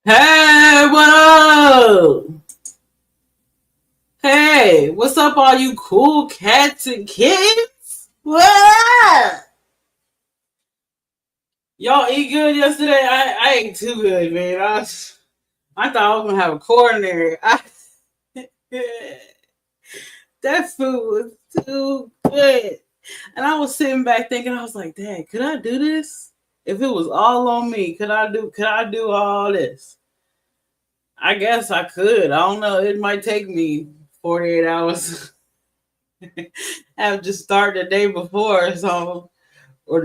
Hey, what up? Hey, what's up, all you cool cats and kittens? What up? Y'all eat good yesterday? I ate too good, man. I thought I was gonna have a coronary. That food was too good, and I was sitting back thinking, I was like, "Dad, could I do this? If it was all on me, could I do? Could I do all this?" I guess I could. I don't know. It might take me 48 hours. Have just started the day before, so or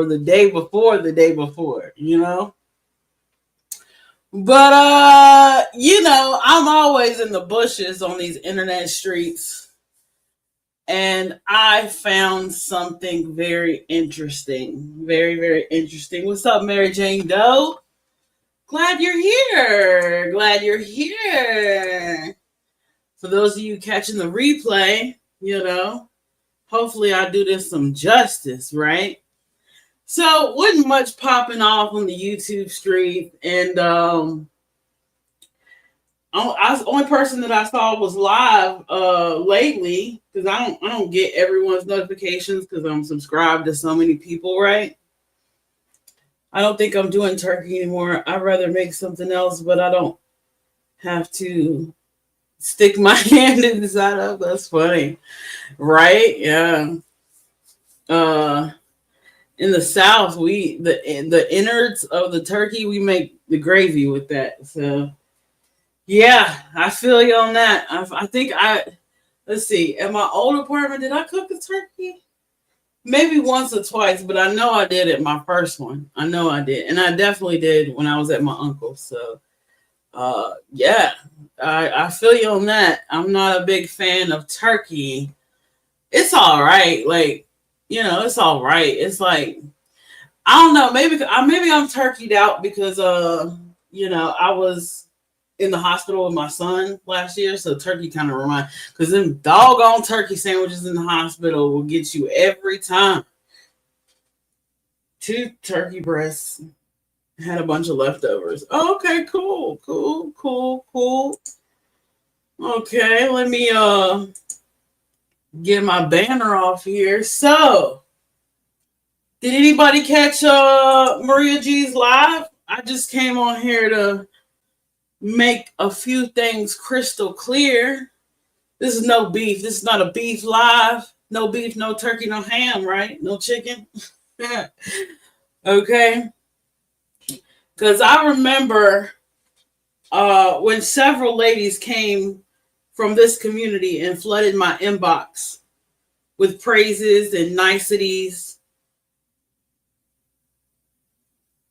the day before the day before, you know. But I'm always in the bushes on these internet streets, and I found something very interesting, very very interesting. What's up, Mary Jane Doe? Glad you're here. Glad you're here. For those of you catching the replay, hopefully I do this some justice, right? So wasn't much popping off on the YouTube street, and I was the only person that I saw was live lately because I don't get everyone's notifications because I'm subscribed to so many people, right? I don't think I'm doing turkey anymore. I'd rather make something else, but I don't have to stick my hand inside of. That's funny, right? Yeah. Uh, in the South, we the innards of the turkey, we make the gravy with that. So yeah, I feel you on that. I think let's see. At my old apartment, did I cook the turkey? Maybe once or twice, but I know I did at my first one. I know I did, and I definitely did when I was at my uncle's. So yeah, I feel you on that. I'm not a big fan of turkey. It's all right, like it's all right. It's like I don't know. Maybe I'm turkeyed out because I was in the hospital with my son last year, so turkey kind of remind because them doggone turkey sandwiches in the hospital will get you every time. Two turkey breasts, had a bunch of leftovers. Oh, okay, cool, cool, cool, cool. Okay, let me get my banner off here. So, did anybody catch Maria G's live? I just came on here to make a few things crystal clear. This is no beef. This is not a beef live. No beef, no turkey, no ham, right? No chicken. Okay. Because I remember when several ladies came from this community and flooded my inbox with praises and niceties.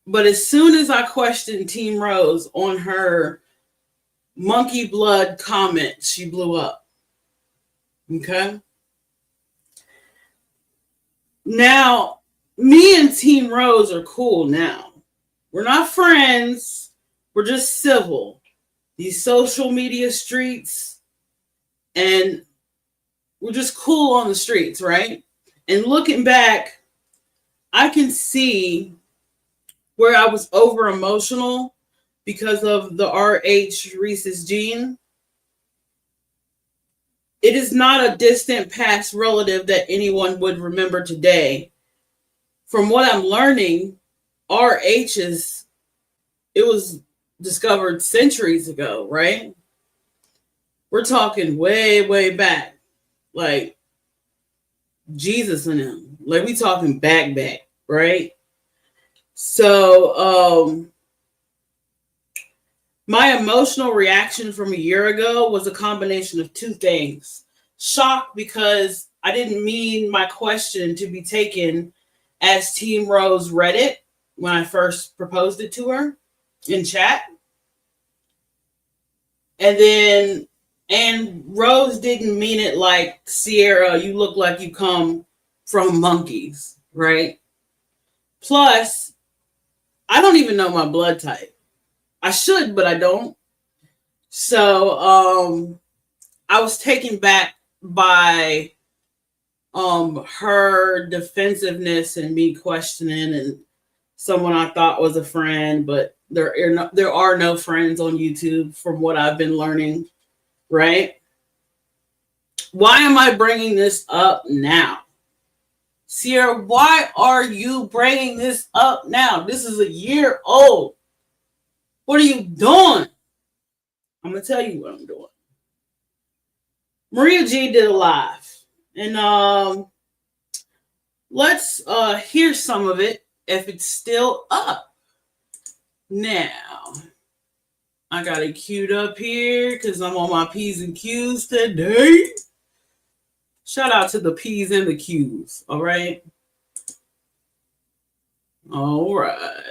But as soon as I questioned Team Rose on her monkey blood comment, she blew up. Okay. Now, me and Team Rose are cool now. We're not friends. We're just civil. These social media streets, and we're just cool on the streets, right? And looking back, I can see where I was over emotional because of the RH rhesus gene. It is not a distant past relative that anyone would remember today. From what I'm learning, RH it was discovered centuries ago, right? We're talking way, way back. Like Jesus and them. Like we talking back, right? So my emotional reaction from a year ago was a combination of two things. Shock because I didn't mean my question to be taken as Team Rose read it when I first proposed it to her in chat. And Rose didn't mean it like, Sierra, you look like you come from monkeys, right? Plus, I don't even know my blood type. I should, but I don't. So I was taken back by her defensiveness and me questioning and someone I thought was a friend, but There are no friends on YouTube from what I've been learning, right? Why am I bringing this up now? Sierra, why are you bringing this up now? This is a year old. What are you doing? I'm going to tell you what I'm doing. Maria G did a live. And let's hear some of it if it's still up. Now, I got it queued up here because I'm on my P's and Q's today. Shout out to the P's and the Q's. All right. All right.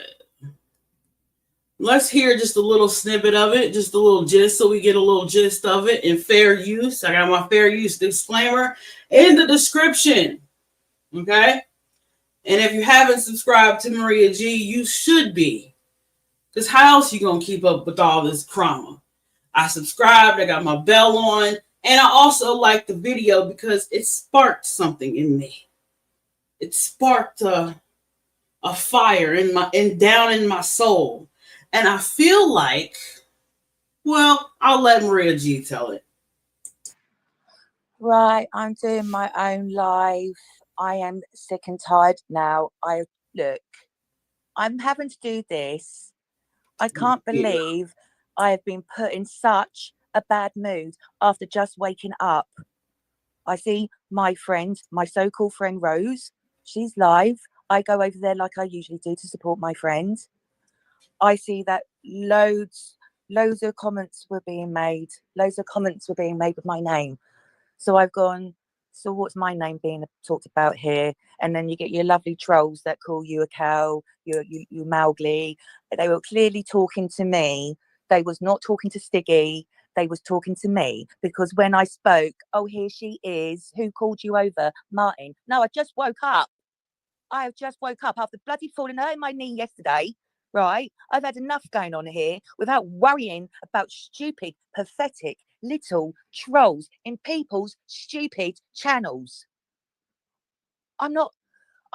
Let's hear just a little snippet of it, just a little gist, so we get a little gist of it in fair use. I got my fair use disclaimer in the description. Okay. And if you haven't subscribed to Maria G, you should be. Because how else you going to keep up with all this drama? I subscribed, I got my bell on, and I also liked the video because it sparked something in me. It sparked a fire down in my soul. And I feel like, well, I'll let Maria G tell it. Right, I'm doing my own live. I am sick and tired now. I'm having to do this. I can't believe I have been put in such a bad mood after just waking up. I see my friend, my so-called friend Rose. She's live. I go over there like I usually do to support my friend. I see that loads of comments were being made. Loads of comments were being made with my name. So I've gone, so what's my name being talked about here? And then you get your lovely trolls that call you a cow, you Mowgli. They were clearly talking to me. They was not talking to Stiggy. They was talking to me because when I spoke, oh, here she is. Who called you over? Martin. No, I just woke up. I have just woke up after bloody falling hurt my knee yesterday. Right? I've had enough going on here without worrying about stupid, pathetic little trolls in people's stupid channels. I'm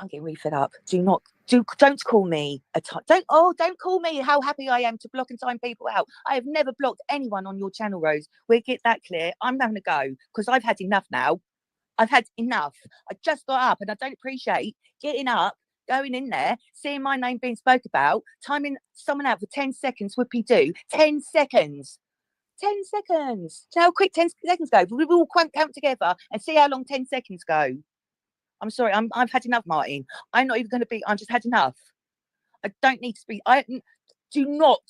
getting really fed up. Don't call me don't call me how happy I am to block and time people out. I have never blocked anyone on your channel, Rose. We'll get that clear. I'm having to go because I've had enough now. I've had enough. I just got up and I don't appreciate getting up, going in there, seeing my name being spoke about, timing someone out for 10 seconds, whoopie-doo. 10 seconds. 10 seconds. Do you know how quick 10 seconds go? We all count together and see how long 10 seconds go. I'm sorry. I've had enough, Martin. I'm not even going to be. I've just had enough. I don't need to speak. Do not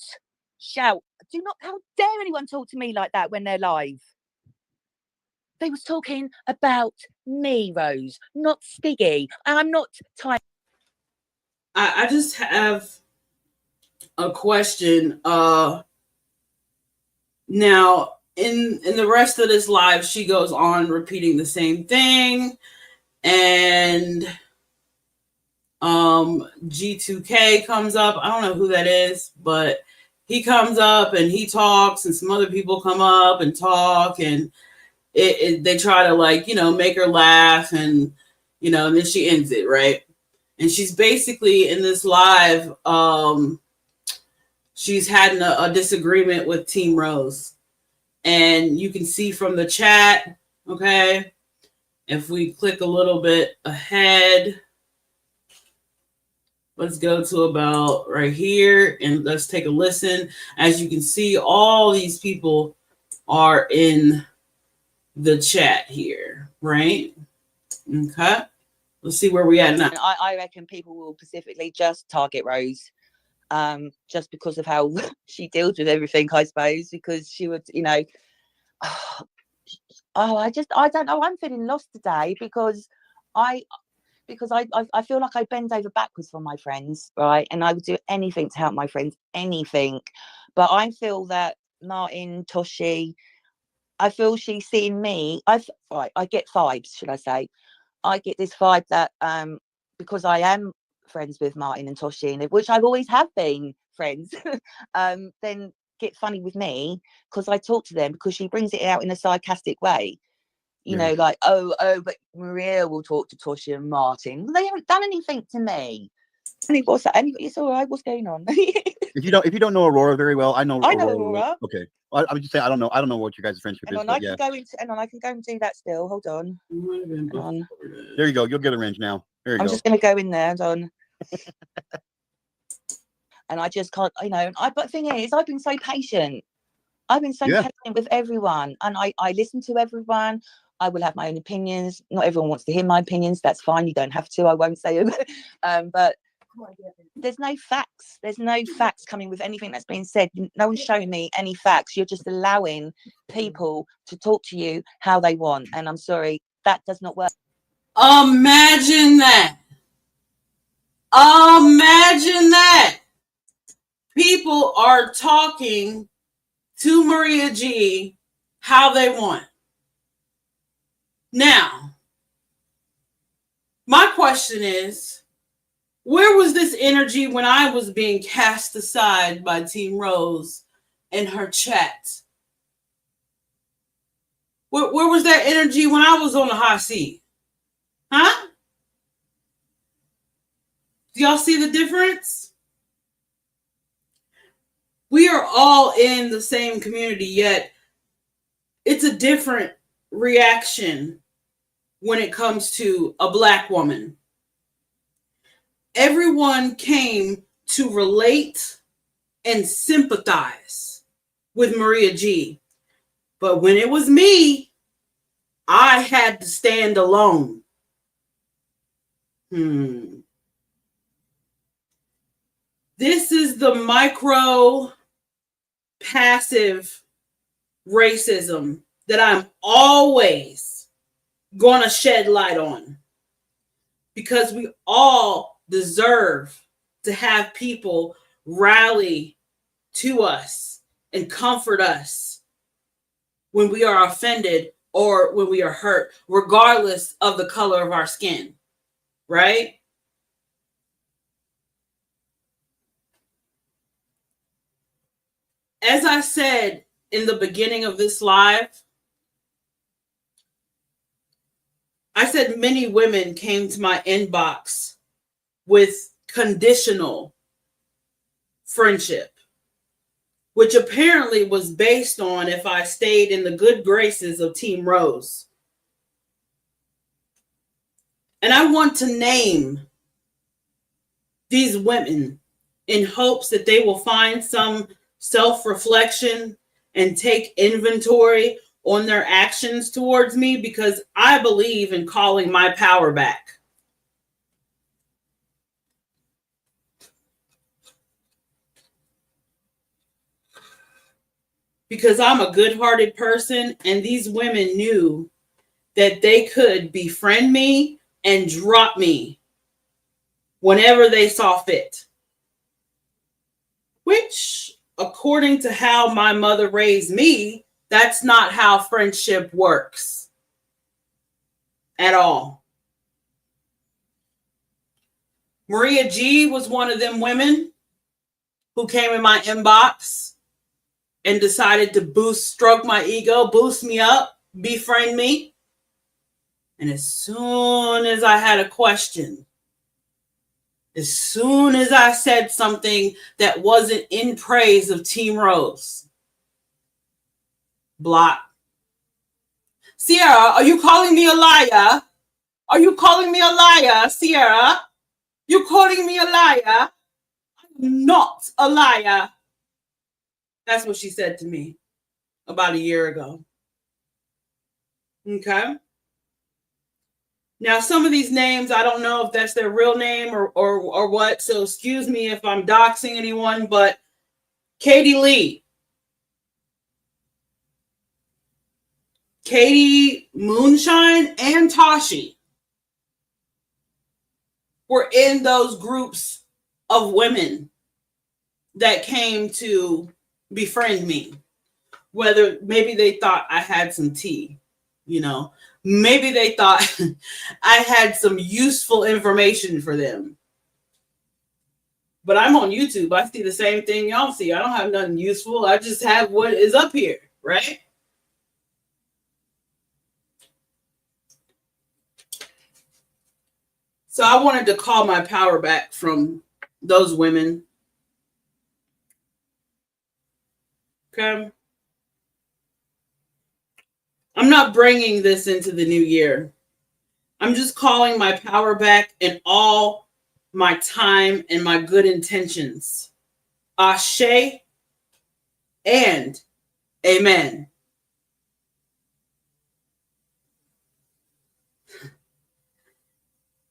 shout. Do not. How dare anyone talk to me like that when they're live? They was talking about me, Rose, not Stiggy. I'm not tired. I just have a question. Now, in the rest of this live, she goes on repeating the same thing. And G2K comes up. I don't know who that is, but he comes up and he talks, and some other people come up and talk, and they try to make her laugh, and and then she ends it, right? And she's basically in this live, she's had a disagreement with Team Rose, and you can see from the chat, okay, if we click a little bit ahead, let's go to about right here and let's take a listen. As you can see, all these people are in the chat here, right? Okay. Let's see where we at now. I reckon people will specifically just target Rose, just because of how she deals with everything, I suppose, because she would, I don't know. I'm feeling lost today because I feel like I bend over backwards for my friends, right? And I would do anything to help my friends, anything. But I feel that Martin, Toshi, I feel she's seeing me. I get vibes, should I say? I get this vibe that because I am friends with Martin and Toshi, which I've always have been friends, then get funny with me because I talk to them because she brings it out in a sarcastic way. Like, oh, but Maria will talk to Toshi and Martin. They haven't done anything to me. It's all right. What's going on? If you don't know Aurora very well, I know I know Aurora. Aurora. Okay. I would just say I don't know what your guys' friendship Hang is, on, but I yeah. can go into. Hang on, I can go and do that still. Hold on. Hang on. There you go. You'll get a range now. There you I'm go. just going to go in there. Hold on. And I just can't, but the thing is, I've been so patient. I've been so patient with everyone, and I listen to everyone. I will have my own opinions. Not everyone wants to hear my opinions. That's fine. You don't have to. I won't say them. But there's no facts. There's no facts coming with anything that's being said. No one's showing me any facts. You're just allowing people to talk to you how they want. And I'm sorry, that does not work. Imagine that. Imagine that. People are talking to Maria G how they want. Now, my question is, where was this energy when I was being cast aside by Team Rose and her chat? Where was that energy when I was on the hot seat? Huh? Do y'all see the difference? We are all in the same community, yet it's a different reaction when it comes to a Black woman. Everyone came to relate and sympathize with Maria G. But when it was me, I had to stand alone. This is the micro passive racism that I'm always going to shed light on, because we all deserve to have people rally to us and comfort us when we are offended or when we are hurt, regardless of the color of our skin, right? As I said in the beginning of this live, I said many women came to my inbox with conditional friendship, which apparently was based on if I stayed in the good graces of Team Rose. And I want to name these women in hopes that they will find some self-reflection and take inventory on their actions towards me, because I believe in calling my power back. Because I'm a good-hearted person, and these women knew that they could befriend me and drop me whenever they saw fit. Which, according to how my mother raised me, that's not how friendship works at all. Maria G was one of them women who came in my inbox and decided to stroke my ego, boost me up, befriend me. And as soon as I had a question, as soon as I said something that wasn't in praise of Team Rose, block. Sierra, are you calling me a liar? Are you calling me a liar, Sierra? You calling me a liar? I'm not a liar. That's what she said to me about a year ago. Okay. Now, some of these names, I don't know if that's their real name or what, so excuse me if I'm doxing anyone, but Katie Lee, Katie Moonshine, and Tashi were in those groups of women that came to befriend me. Whether maybe they thought I had some tea, maybe they thought I had some useful information for them. But I'm on YouTube. I see the same thing y'all see. I don't have nothing useful. I just have what is up here, right? So I wanted to call my power back from those women. Okay. I'm not bringing this into the new year. I'm just calling my power back and all my time and my good intentions. Ashe and amen.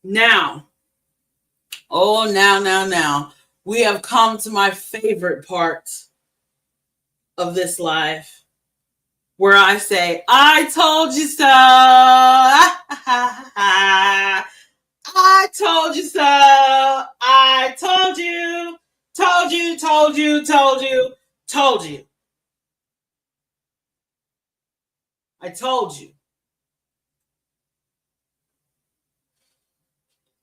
Now, now, we have come to my favorite part of this live, where I say, I told you so. I told you so. I told you. Told you, told you, told you, told you. I told you.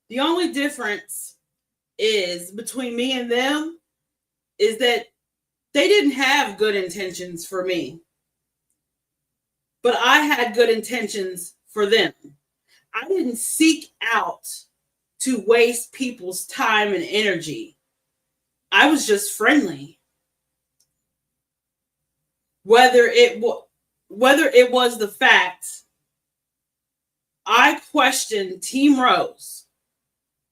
The only difference is between me and them is that they didn't have good intentions for me, but I had good intentions for them. I didn't seek out to waste people's time and energy. I was just friendly. Whether it was the fact I questioned Team Rose,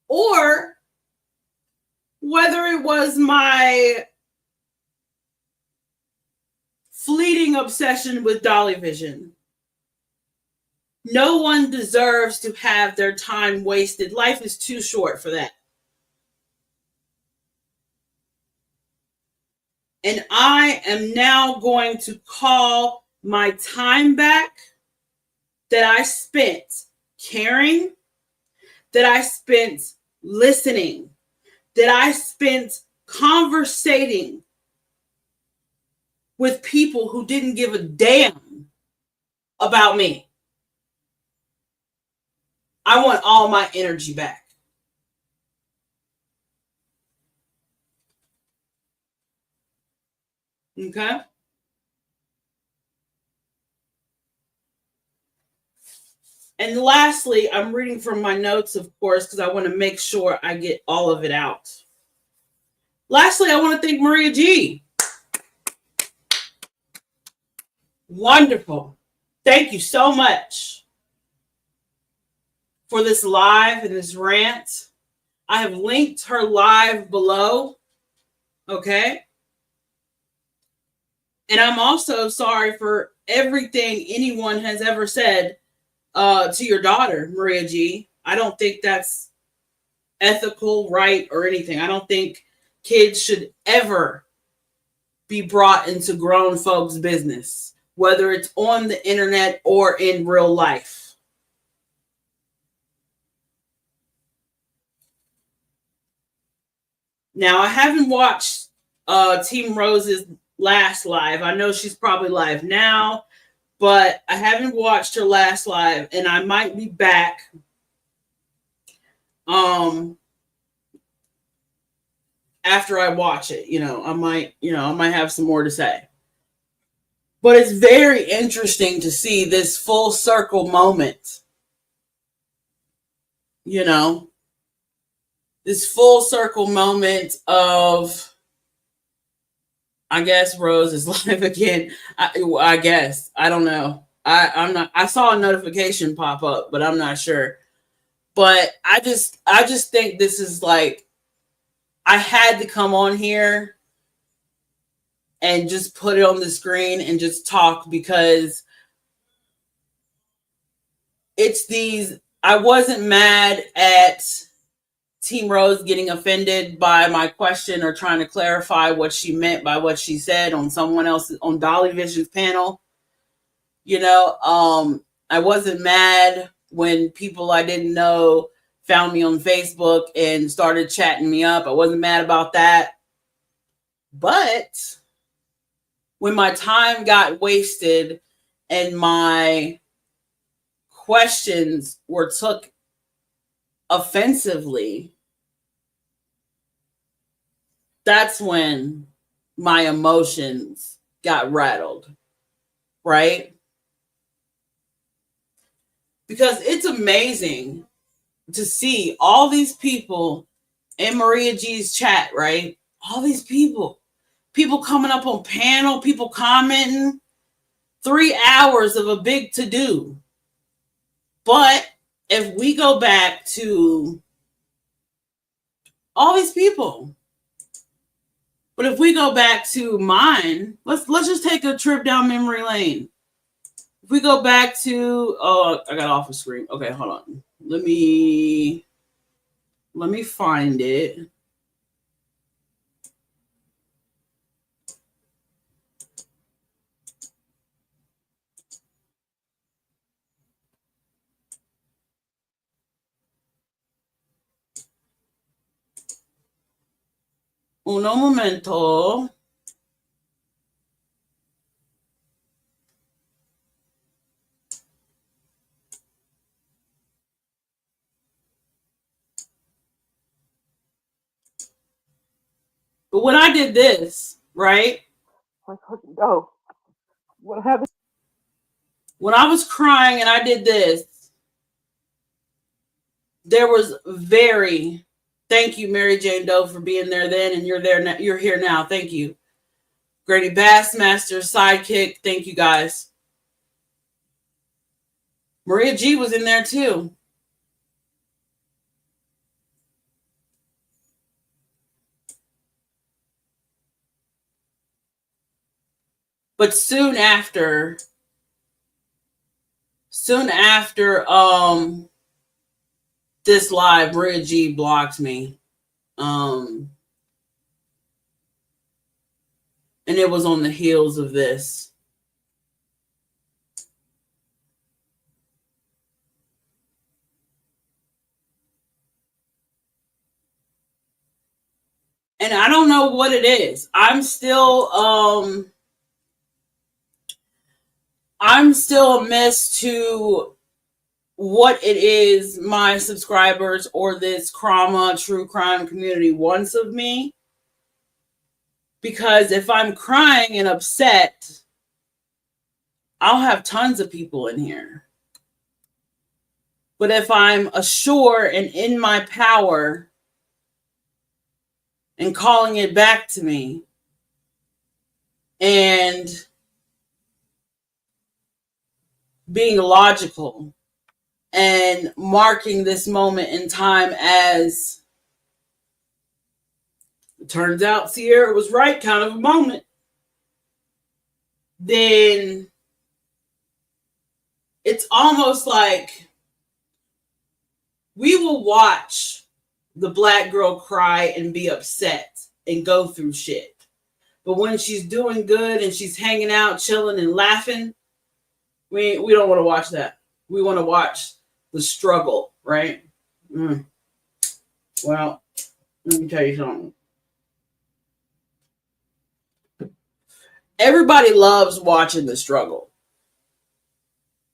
or whether it was my fleeting obsession with Dolly Vision. No one deserves to have their time wasted. Life is too short for that. And I am now going to call my time back that I spent caring, that I spent listening, that I spent conversating with people who didn't give a damn about me. I want all my energy back. Okay? And lastly, I'm reading from my notes, of course, because I want to make sure I get all of it out. Lastly, I want to thank Maria G. Wonderful. Thank you so much for this live and this rant. I have linked her live below. Okay? And I'm also sorry for everything anyone has ever said to your daughter, Maria G. I don't think that's ethical, right, or anything. I don't think kids should ever be brought into grown folks' business, whether it's on the internet or in real life. Now, I haven't watched Team Rose's last live. I know she's probably live now, but I haven't watched her last live, and I might be back after I watch it. I might have some more to say. But it's very interesting to see this full circle moment. This full circle moment of, I guess Rose is live again. I guess. I don't know. I'm not. I saw a notification pop up, but I'm not sure. But I just think this is like, I had to come on here and just put it on the screen and just talk, because it's these. I wasn't mad at Team Rose getting offended by my question or trying to clarify what she meant by what she said on someone else's, on Dolly Vision's panel. I wasn't mad when people I didn't know found me on Facebook and started chatting me up. I wasn't mad about that. But when my time got wasted and my questions were took offensively, that's when my emotions got rattled, right? Because it's amazing to see all these people in Maria G's chat, right? All these people coming up on panel, people commenting, 3 hours of a big to-do. But if we go back to all these people, but if we go back to mine, let's just take a trip down memory lane. If we go back to, I got off the screen. Okay, hold on. Let me find it. Uno momento. But when I did this, right? Oh, what happened? When I was crying and I did this, there was very, thank you, Mary Jane Doe, for being there then, and you're there now, you're here now. Thank you. Grady Bassmaster, Sidekick, thank you guys. Maria G was in there too. But soon after this live, Maria G blocked me. And it was on the heels of this. And I don't know what it is. I'm still amiss to what it is my subscribers or this true crime community wants of me. Because if I'm crying and upset, I'll have tons of people in here. But if I'm assured and in my power and calling it back to me and being logical and marking this moment in time as, it turns out Sierra was right kind of a moment, then it's almost like we will watch the Black girl cry and be upset and go through shit. But when she's doing good and she's hanging out, chilling and laughing, we don't want to watch that. We want to watch the struggle, right? Well, let me tell you something. Everybody loves watching the struggle.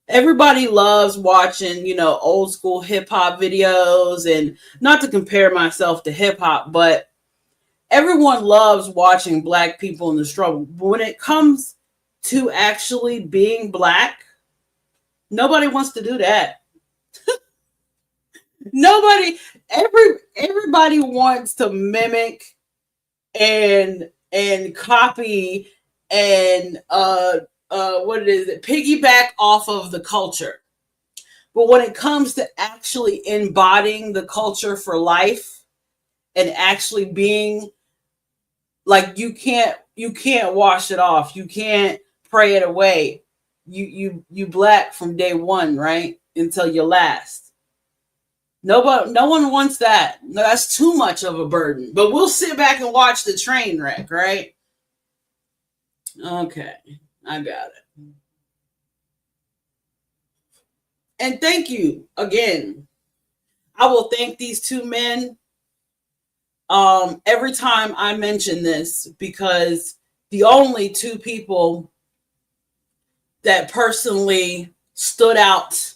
Everybody loves watching, old school hip hop videos, and not to compare myself to hip hop, but everyone loves watching Black people in the struggle. But when it comes to actually being Black, nobody wants to do that. Everybody wants to mimic and copy and piggyback off of the culture. But when it comes to actually embodying the culture for life and actually being like, you can't wash it off. You can't pray it away. You Black from day one, right? Until you last. No one wants that. No, that's too much of a burden. But we'll sit back and watch the train wreck, right? Okay, I got it. And thank you again. I will thank these two men every time I mention this, because the only two people that personally stood out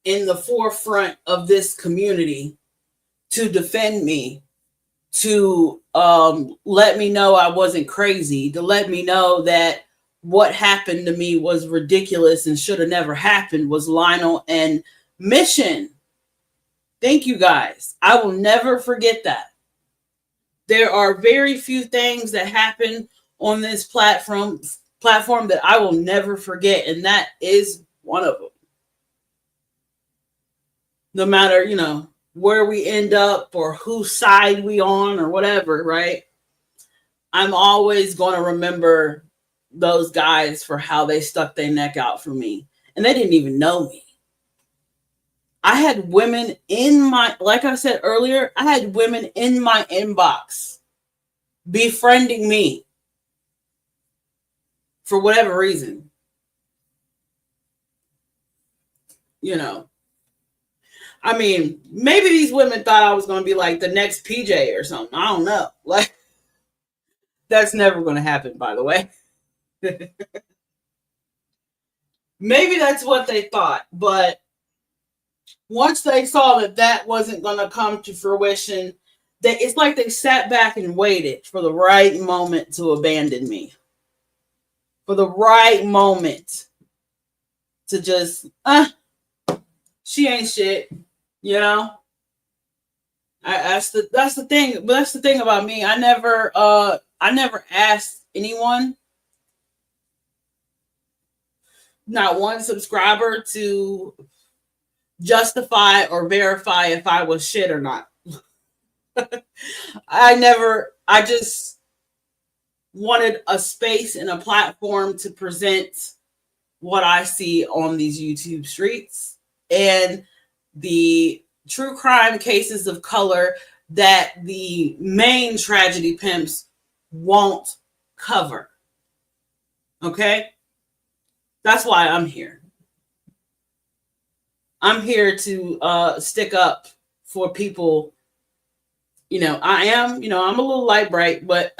in the forefront of this community to defend me, to let me know I wasn't crazy, to let me know that what happened to me was ridiculous and should have never happened, was Lionel and Mission. Thank you guys. I will never forget that. There are very few things that happen on this platform that I will never forget, and that is one of them. No matter, where we end up or whose side we on or whatever, right? I'm always going to remember those guys for how they stuck their neck out for me. And they didn't even know me. I had women like I said earlier, I had women in my inbox befriending me for whatever reason. I mean, maybe these women thought I was going to be like the next PJ or something. I don't know. Like, that's never going to happen, by the way. Maybe that's what they thought, but once they saw that wasn't going to come to fruition, it's like they sat back and waited for the right moment to abandon me. For the right moment to just, she ain't shit, That's the thing. But that's the thing about me. I never asked anyone, not one subscriber, to justify or verify if I was shit or not. I just wanted a space and a platform to present what I see on these YouTube streets and the true crime cases of color that the main tragedy pimps won't cover. Okay? That's why I'm here. I'm here to stick up for people. I'm a little light bright, but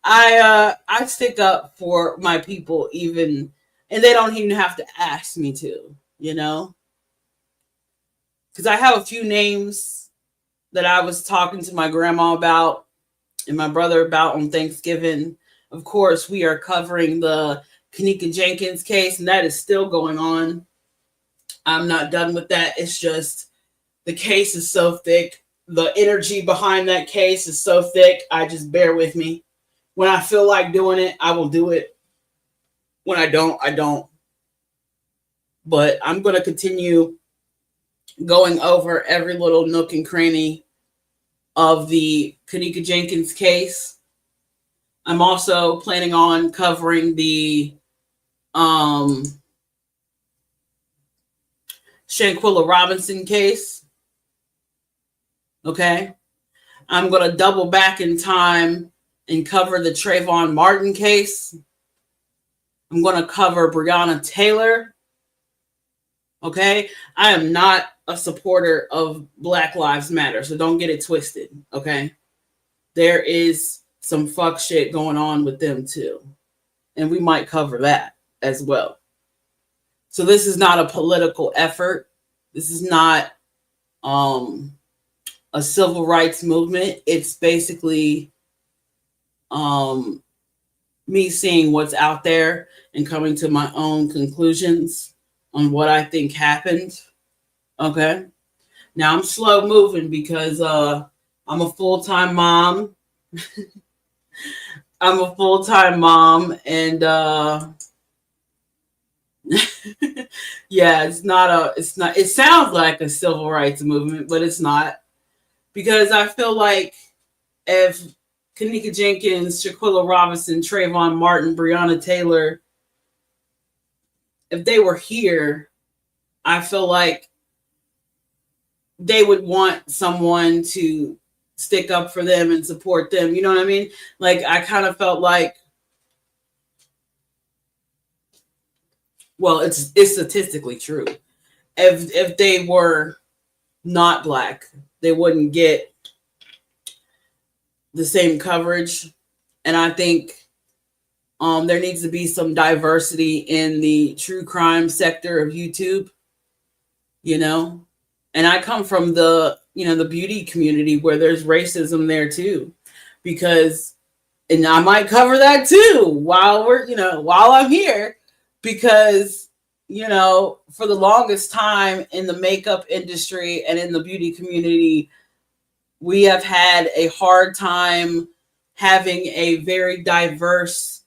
I stick up for my people even, and they don't even have to ask me to, because I have a few names that I was talking to my grandma about and my brother about on Thanksgiving. Of course, we are covering the Kanika Jenkins case, and that is still going on. I'm not done with that. It's just the case is so thick. The energy behind that case is so thick. I just bear with me. When I feel like doing it, I will do it. When I don't, I don't. But I'm going to continue going over every little nook and cranny of the Kanika Jenkins case. I'm also planning on covering the Shanquilla Robinson case. Okay. I'm going to double back in time and cover the Trayvon Martin case. I'm going to cover Breonna Taylor. Okay. I am not a supporter of Black Lives Matter, so don't get it twisted. Okay. There is some fuck shit going on with them too. And we might cover that as well. So this is not a political effort. This is not a civil rights movement. It's basically me seeing what's out there and coming to my own conclusions on what I think happened. Okay. Now I'm slow moving because I'm a full-time mom. I'm a full-time mom, and yeah, it sounds like a civil rights movement, but it's not. Because I feel like if Kanika Jenkins, Shaquilla Robinson, Trayvon Martin, Breonna Taylor, if they were here, I feel like they would want someone to stick up for them and support them. You know what I mean? Like, I kind of felt like, well, it's statistically true. If they were not Black, they wouldn't get the same coverage. And I think there needs to be some diversity in the true crime sector of YouTube, and I come from the beauty community where there's racism there too, and I might cover that too while I'm here, because you know, for the longest time in the makeup industry and in the beauty community, we have had a hard time having a very diverse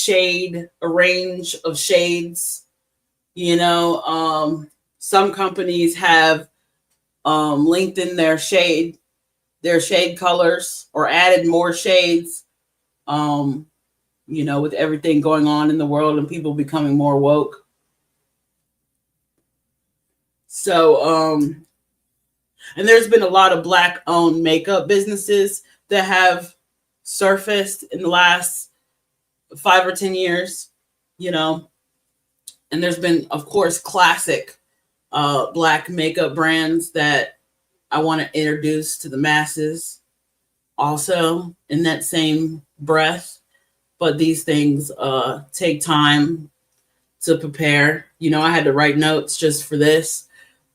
a range of shades. You know, some companies have lengthened their shade colors or added more shades. You know, with everything going on in the world and people becoming more woke. So, and there's been a lot of Black owned makeup businesses that have surfaced in the last 5 or 10 years, you know, and there's been, of course, classic Black makeup brands that I want to introduce to the masses also in that same breath. But these things take time to prepare. You know, I had to write notes just for this,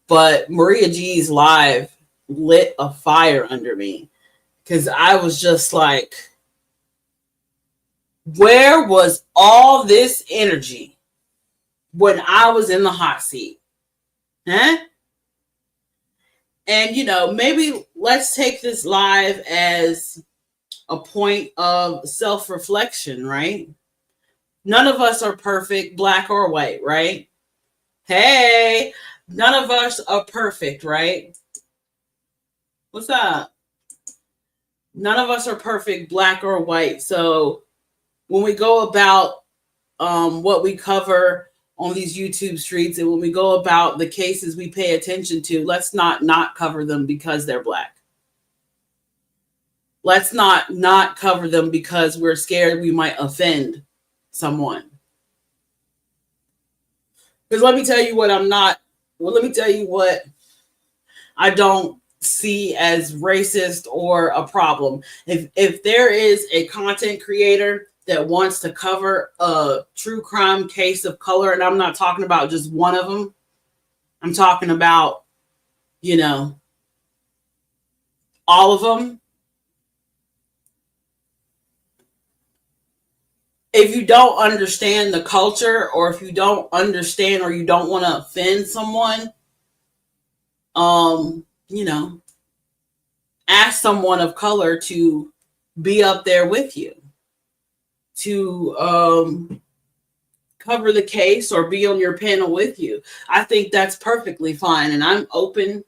but Maria G's live lit a fire under me because I was just like, where was all this energy when I was in the hot seat? Huh? And, you know, maybe let's take this live as a point of self-reflection, right? None of us are perfect, Black or white, right? Hey, none of us are perfect, right? What's up? None of us are perfect, Black or white. So when we go about what we cover on these YouTube streets, and when we go about the cases we pay attention to, let's not cover them because they're Black. Let's not cover them because we're scared we might offend someone. Because let me tell you what let me tell you what I don't see as racist or a problem. If there is a content creator that wants to cover a true crime case of color, and I'm not talking about just one of them, I'm talking about, you know, all of them. If you don't understand the culture, or if you don't understand or you don't want to offend someone, you know, ask someone of color to be up there with you, to cover the case or be on your panel with you. I think that's perfectly fine. And I'm open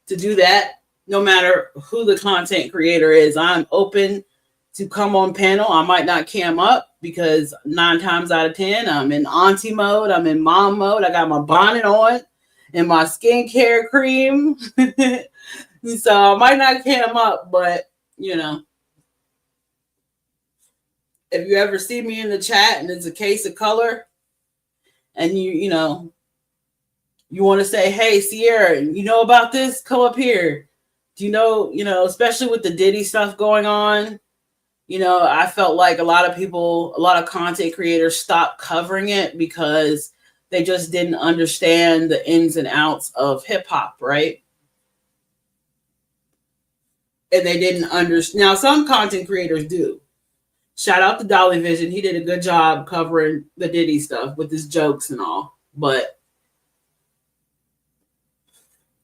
to do that no matter who the content creator is. I'm open to come on panel. I might not cam up because 9 times out of 10, I'm in auntie mode. I'm in mom mode. I got my bonnet on and my skincare cream. So I might not cam up, but, you know, if you ever see me in the chat and it's a case of color and you know, you want to say, hey, Sierra, you know about this? Come up here. Do you know, especially with the Diddy stuff going on, you know, I felt like a lot of content creators stopped covering it because they just didn't understand the ins and outs of hip hop, right? And they didn't understand. Now, some content creators do. Shout out to Dolly Vision. He did a good job covering the Diddy stuff with his jokes and all. But,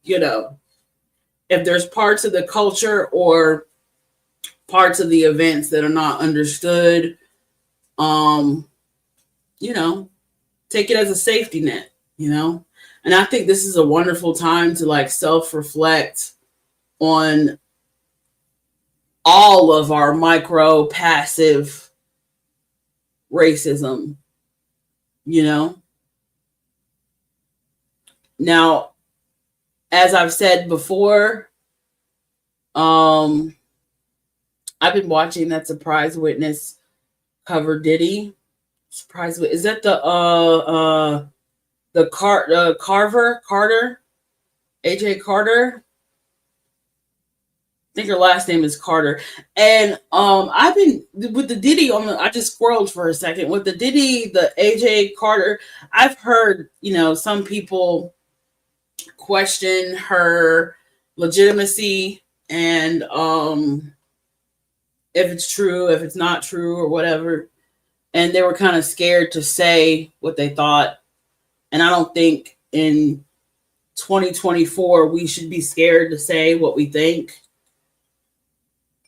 you know, if there's parts of the culture or parts of the events that are not understood, you know, take it as a safety net, you know? And I think this is a wonderful time to like self-reflect on all of our micro passive racism, you know? Now, as I've said before, I've been watching that Surprise Witness cover Diddy. Surprise Witness. Is that the Carter? AJ Carter? I think her last name is Carter. And I've been with the Diddy I just scrolled for a second. With the Diddy, the AJ Carter, I've heard, you know, some people question her legitimacy and if it's true, if it's not true, or whatever. And they were kind of scared to say what they thought And I don't think in 2024 we should be scared to say what we think.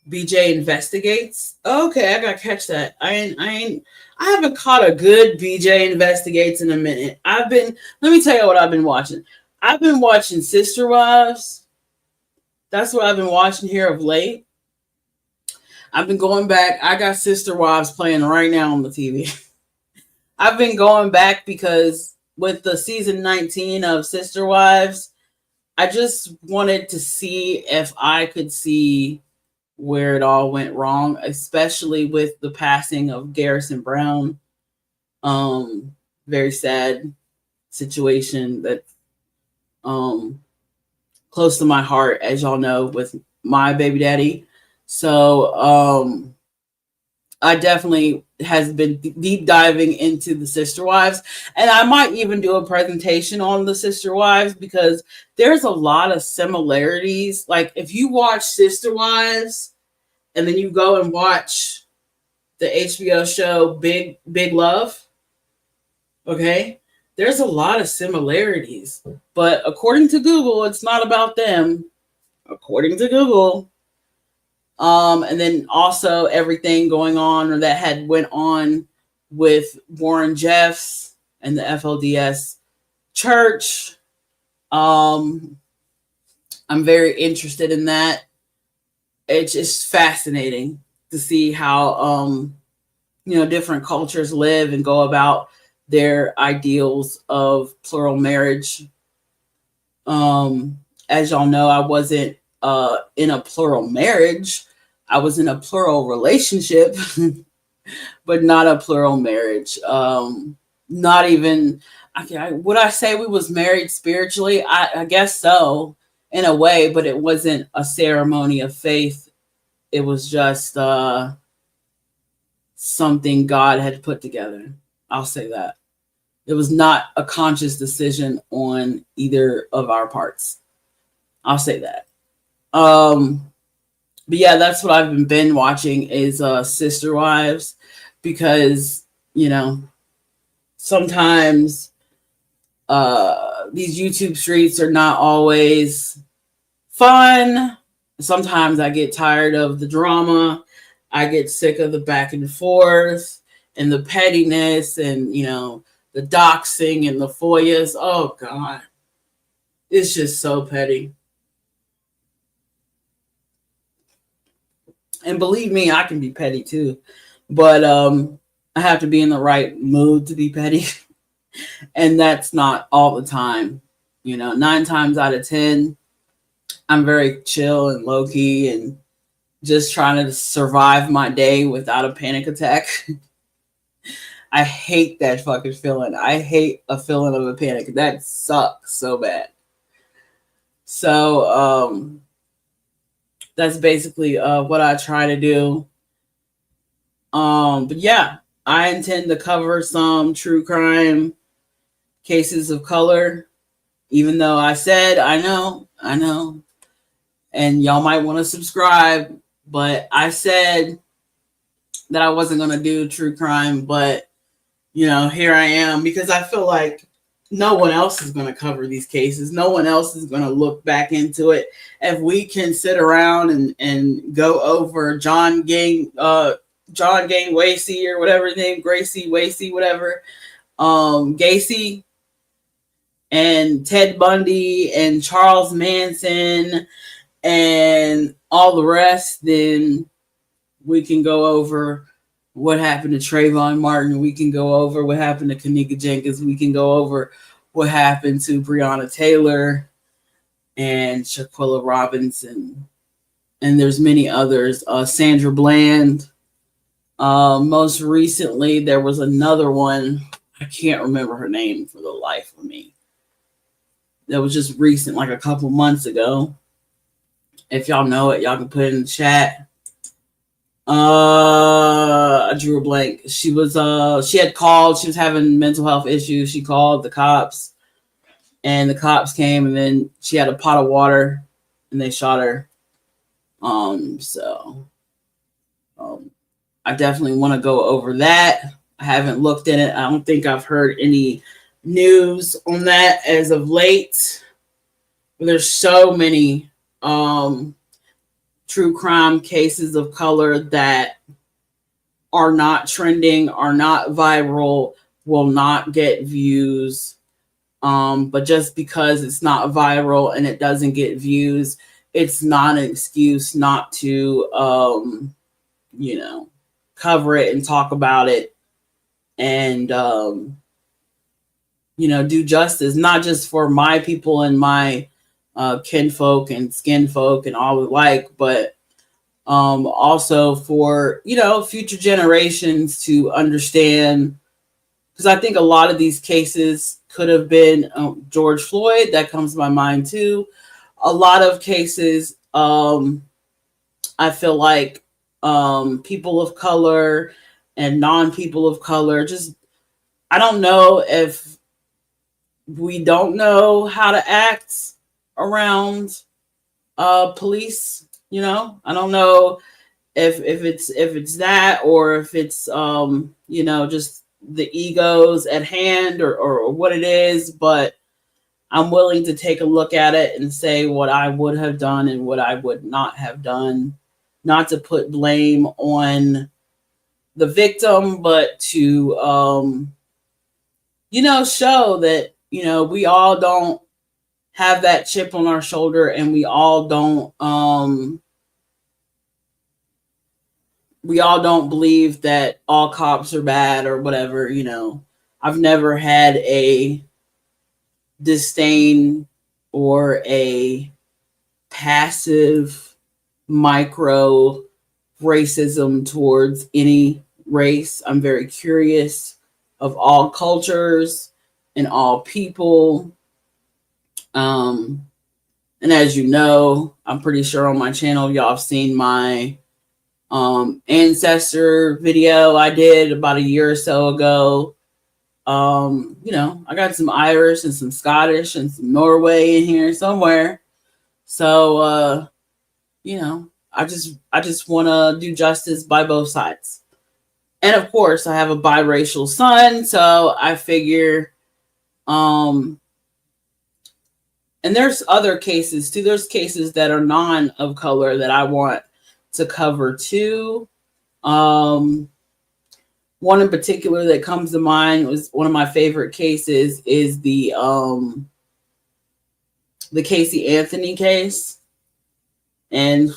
BJ investigates. Okay, I gotta catch that. I haven't caught a good BJ investigates in a minute. Let me tell you what I've been watching. I've been watching Sister Wives. That's what I've been watching here of late. I've been going back. I got Sister Wives playing right now on the TV. I've been going back because with the season 19 of Sister Wives, I just wanted to see if I could see where it all went wrong, especially with the passing of Garrison Brown. Very sad situation that close to my heart, as y'all know, with my baby daddy. So I definitely has been deep diving into the Sister Wives, and I might even do a presentation on the Sister Wives because there's a lot of similarities. Like if you watch Sister Wives and then you go and watch the HBO show Big Love, okay, there's a lot of similarities. But according to Google, it's not about them. According to Google. And then also everything going on or that had went on with Warren Jeffs and the FLDS church. I'm very interested in that. It's just fascinating to see how different cultures live and go about their ideals of plural marriage. As y'all know, I wasn't in a plural marriage. I was in a plural relationship, but not a plural marriage. Not even, would I say we was married spiritually? I guess so, in a way, but it wasn't a ceremony of faith. It was just something God had put together. I'll say that. It was not a conscious decision on either of our parts. I'll say that. But yeah, that's what I've been watching is Sister Wives because, sometimes these YouTube streets are not always fun. Sometimes I get tired of the drama. I get sick of the back and forth and the pettiness and, the doxing and the FOIAs. Oh, God. It's just so petty. And believe me, I can be petty too. But I have to be in the right mood to be petty. And that's not all the time. 9 times out of 10, I'm very chill and low key and just trying to survive my day without a panic attack. I hate that fucking feeling. I hate a feeling of a panic. That sucks so bad. So that's basically what I try to do. But yeah, I intend to cover some true crime cases of color, even though I said I know, and y'all might want to subscribe, but I said that I wasn't going to do true crime, but here I am because I feel like no one else is going to cover these cases. No one else is going to look back into it. If we can sit around and go over John Gang Wasey or whatever his name, Gracie Wasey, whatever, Gacy and Ted Bundy and Charles Manson and all the rest, then we can go over what happened to Trayvon Martin. We can go over what happened to Kanika Jenkins. We can go over what happened to Breonna Taylor and Shaquilla Robinson. And there's many others. Sandra Bland. Most recently, there was another one. I can't remember her name for the life of me. That was just recent, like a couple months ago. If y'all know it, y'all can put it in the chat. I drew a blank. She had called. She was having mental health issues. She called the cops, and the cops came, and then she had a pot of water, and they shot her. I definitely want to go over that. I haven't looked at it. I don't think I've heard any news on that as of late. There's so many true crime cases of color that are not trending, are not viral, will not get views. But just because it's not viral and it doesn't get views, it's not an excuse not to, cover it and talk about it and, do justice, not just for my people and my kinfolk and skinfolk and all alike, but also for, future generations to understand. Because I think a lot of these cases could have been George Floyd. That comes to my mind too. A lot of cases, I feel like people of color and non-people of color, just, I don't know if we don't know how to act around police. I don't know if it's that, or if it's just the egos at hand, or what it is. But I'm willing to take a look at it and say what I would have done and what I would not have done, not to put blame on the victim, but to show that we all don't have that chip on our shoulder, and we all don't believe that all cops are bad or whatever. I've never had a disdain or a passive micro racism towards any race. I'm very curious of all cultures and all people. And as you know, I'm pretty sure on my channel, y'all have seen my ancestor video I did about a year or so ago. I got some Irish and some Scottish and some Norway in here somewhere. So, I just want to do justice by both sides. And of course, I have a biracial son, so I figure, and there's other cases too. There's cases that are non of color that I want to cover too. One in particular that comes to mind was one of my favorite cases is the Casey Anthony case. And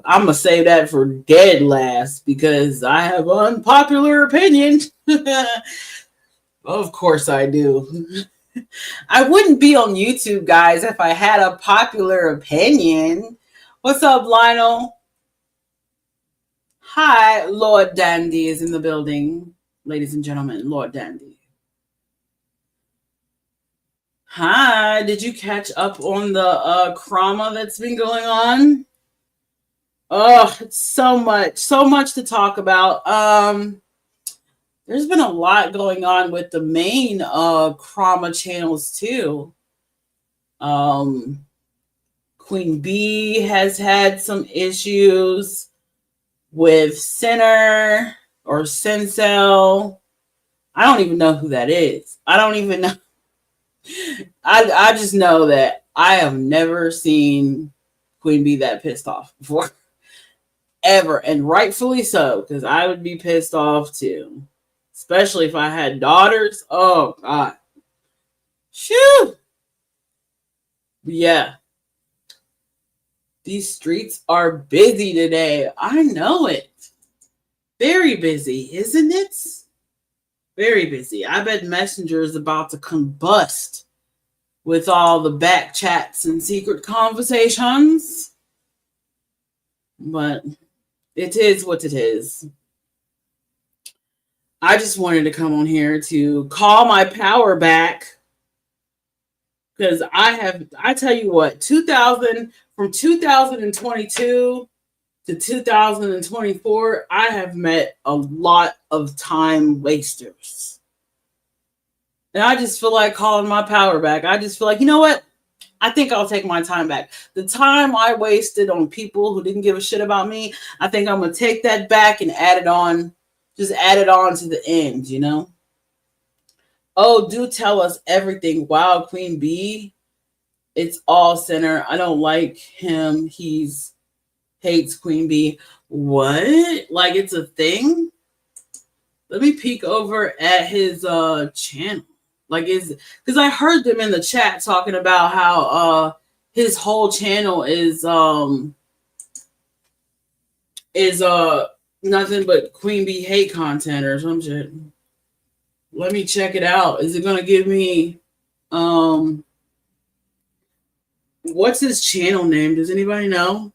I'm gonna save that for dead last because I have an unpopular opinion. Of course I do. I wouldn't be on YouTube, guys, if I had a popular opinion. What's up, Lionel? Hi, Lord Dandy is in the building. Ladies and gentlemen, Lord Dandy. Hi, did you catch up on the trauma that's been going on? Oh, it's so much to talk about. There's been a lot going on with the main trauma channels too. Queen B has had some issues with Sinner or Sincel. I don't even know who that is. I don't even know. I just know that I have never seen Queen B that pissed off before. Ever. And rightfully so, because I would be pissed off too. Especially if I had daughters. Oh, God. Shoo! Yeah. These streets are busy today. I know it. Very busy, isn't it? Very busy. I bet Messenger is about to combust with all the back chats and secret conversations. But it is what it is. I just wanted to come on here to call my power back. Because I tell you what, from 2022 to 2024, I have met a lot of time wasters. And I just feel like calling my power back. I just feel like, you know what? I think I'll take my time back. The time I wasted on people who didn't give a shit about me, I think I'm going to take that back and add it on. Just add it on to the end, Oh, do tell us everything. Wow, Queen B. It's all center. I don't like him. He's hates Queen B. What? Like it's a thing? Let me peek over at his channel. Like is because I heard them in the chat talking about how his whole channel is nothing but Queen Bee hate content or some shit. Let me check it out. Is it gonna give me what's his channel name? Does anybody know?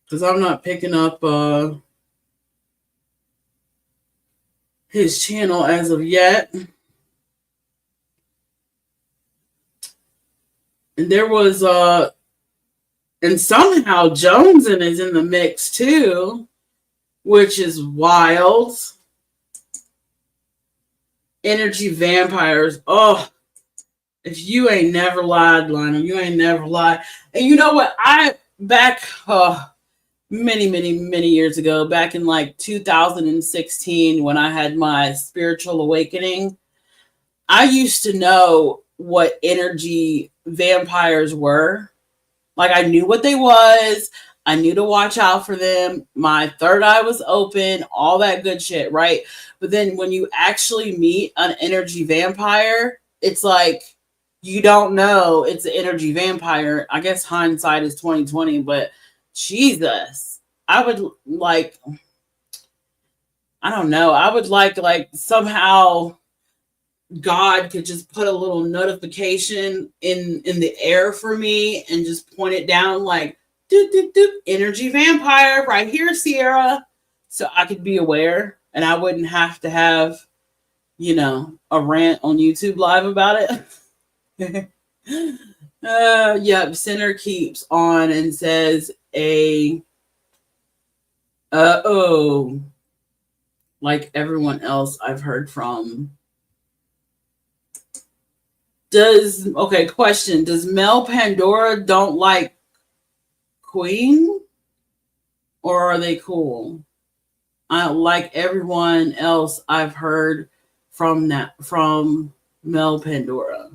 Because I'm not picking up his channel as of yet. And there was and somehow Joneson is in the mix too, which is wild. Energy vampires. Oh, if you ain't never lied, Lionel, you ain't never lied. And you know what? I back many years ago, back in like 2016, when I had my spiritual awakening, I used to know what energy vampires were. Like I knew what they was. I knew to watch out for them. My third eye was open, all that good shit, right? But then when you actually meet an energy vampire, it's like you don't know it's an energy vampire. I guess hindsight is 2020, but Jesus. I would like I don't know. I would like somehow God could just put a little notification in the air for me and just point it down like doop, doop, doop, energy vampire right here, Sierra. So I could be aware and I wouldn't have to have, a rant on YouTube live about it. Yep, Center keeps on and says like everyone else I've heard from. Question. Does Mel Pandora don't like Queen? Or are they cool? I like everyone else I've heard from Mel Pandora.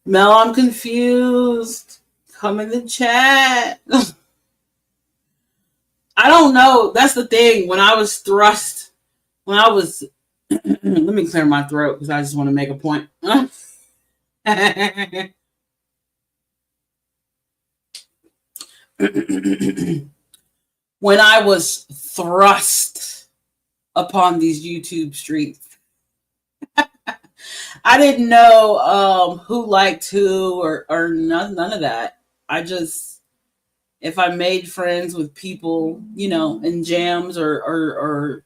Mel, I'm confused. Come in the chat. I don't know. That's the thing. When I was let me clear my throat because I just want to make a point. When I was thrust upon these YouTube streets, I didn't know who liked who or none of that. I just, if I made friends with people, in jams or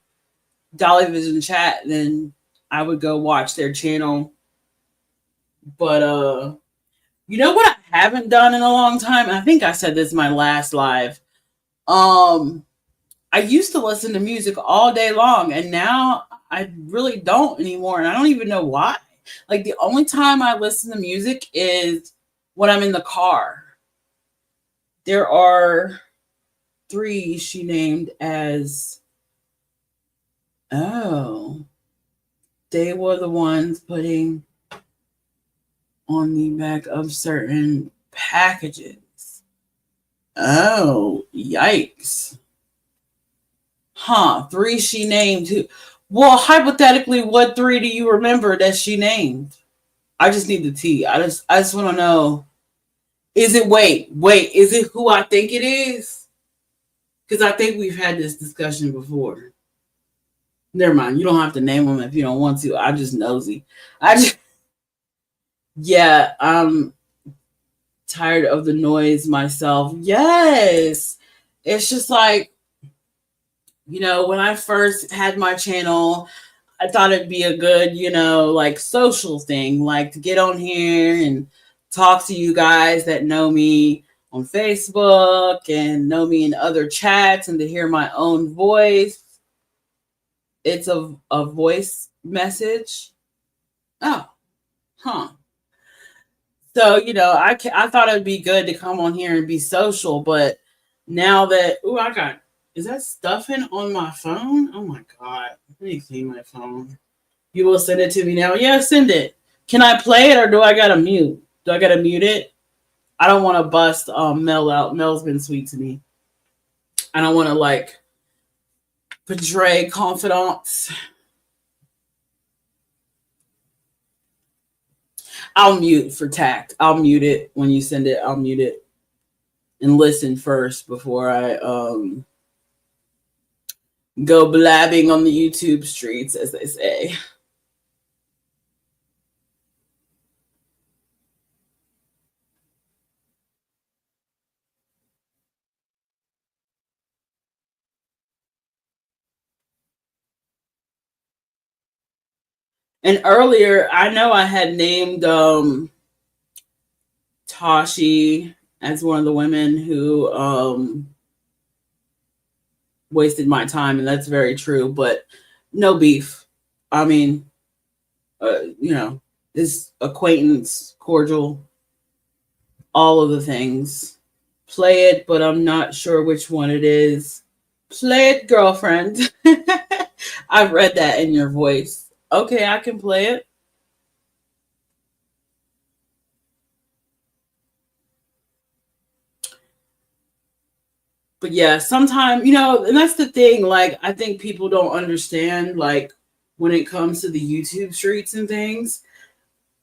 Dolly Vision chat, then I would go watch their channel. But you know what I haven't done in a long time? I think I said this in my last live. I used to listen to music all day long, and now I really don't anymore, and I don't even know why. Like the only time I listen to music is when I'm in the car. There are 3 she named as they were the ones putting on the back of certain packages. Oh, yikes. 3 she named too. Well, hypothetically, what 3 do you remember that she named? I just need the tea. I just want to know. Is it wait, is it who I think it is? Because I think we've had this discussion before. Never mind. You don't have to name them if you don't want to. I'm just nosy. Yeah, I'm tired of the noise myself. Yes. It's just like, when I first had my channel, I thought it'd be a good, like social thing, like to get on here and talk to you guys that know me on Facebook and know me in other chats and to hear my own voice. It's a voice message. Oh, huh. So, I thought it'd be good to come on here and be social, but now that, I got Is that stuffing on my phone? Oh my god. Let me clean my phone. You will send it to me now? Yeah, send it. Can I play it or do I gotta mute? Do I gotta mute it? I don't want to bust Mel out. Mel's been sweet to me. I don't want to like betray confidants. I'll mute for tact. I'll mute it when you send it. I'll mute it and listen first before I go blabbing on the YouTube streets, as they say. And earlier, I know I had named Tashi as one of the women who wasted my time, and that's very true. But no beef. I mean, this acquaintance, cordial, all of the things. Play it, but I'm not sure which one it is. Play it, girlfriend. I've read that in your voice. Okay, I can play it. But yeah, sometimes, and that's the thing, like, I think people don't understand, like, when it comes to the YouTube streets and things,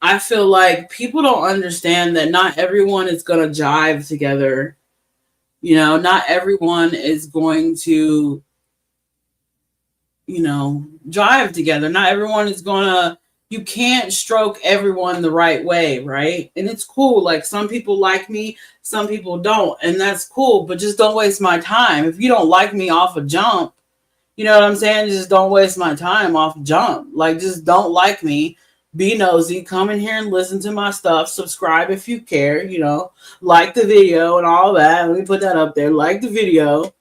I feel like people don't understand that not everyone is going to jive together. Not everyone is going to, drive together. Not everyone is going to, you can't stroke everyone the right way, right? And it's cool. Like, some people like me, some people don't, and that's cool, but just don't waste my time. If you don't like me off a jump, you know what I'm saying? Just don't waste my time off jump. Like, just don't like me. Be nosy. Come in here and listen to my stuff. Subscribe if you care, like the video and all that. Let me put that up there. Like the video.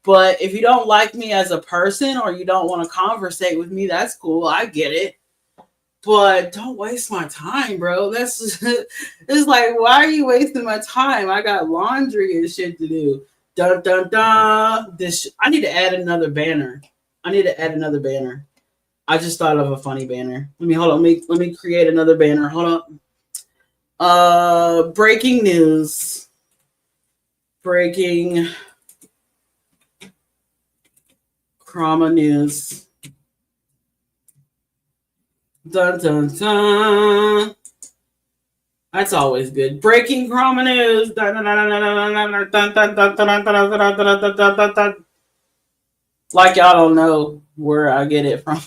But if you don't like me as a person or you don't want to conversate with me, that's cool. I get it. But don't waste my time, bro. That's just, it's like, why are you wasting my time? I got laundry and shit to do. Dun dun dun. I need to add another banner. I just thought of a funny banner. Hold on. Let me create another banner. Hold on. Breaking news. Breaking Chroma news. Dun dun dun. That's always good. Breaking Chroma news. Like y'all don't know where I get it from.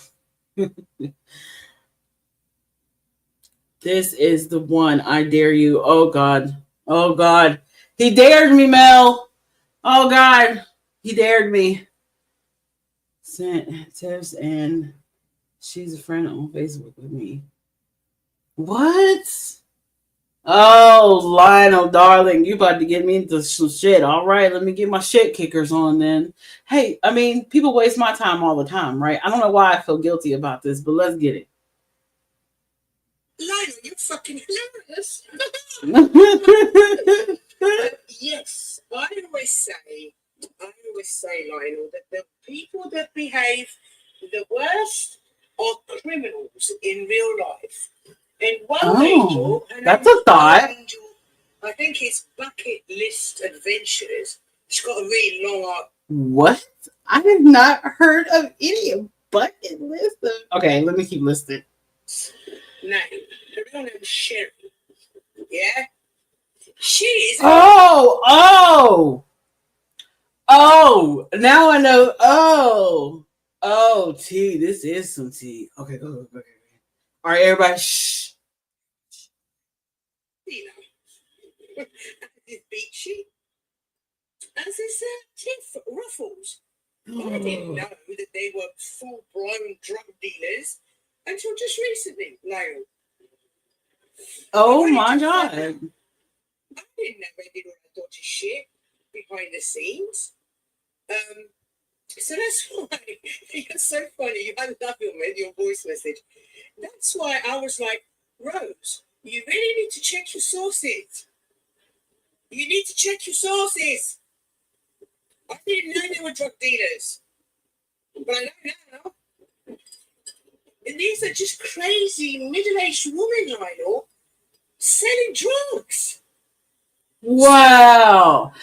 This is the one. I dare you. Oh God. Oh God. He dared me, Mel. Oh God. He dared me. Sent tips and she's a friend on Facebook with me. What? Oh, Lionel, darling, you about to get me into some shit. All right, let me get my shit kickers on then. Hey, I mean, people waste my time all the time, right? I don't know why I feel guilty about this, but let's get it. Lionel, you're fucking hilarious. Yes, I always say, Lionel, that the people that behave the worst are criminals in real life. And one angel, that's a thought. I think it's Bucket List Adventures. It's got a really long arc. What? I have not heard of any bucket list of. Okay, let me keep listing. Now, her real name is Sherry. Yeah? She is. Oh, now I know. Oh, tea. This is some tea. Okay, go. All right, everybody, shh. You know, this beachy. As is Tiff Ruffles. I didn't know that they were full-blown drug dealers until just recently, Lionel. Oh my God. I didn't know they did all that dodgy shit behind the scenes. So that's why it's so funny. I love your voice message. That's why I was like, Rose, you really need to check your sources. You need to check your sources. I didn't know they were drug dealers, but I know now. And these are just crazy middle-aged women, Lionel, selling drugs. Wow.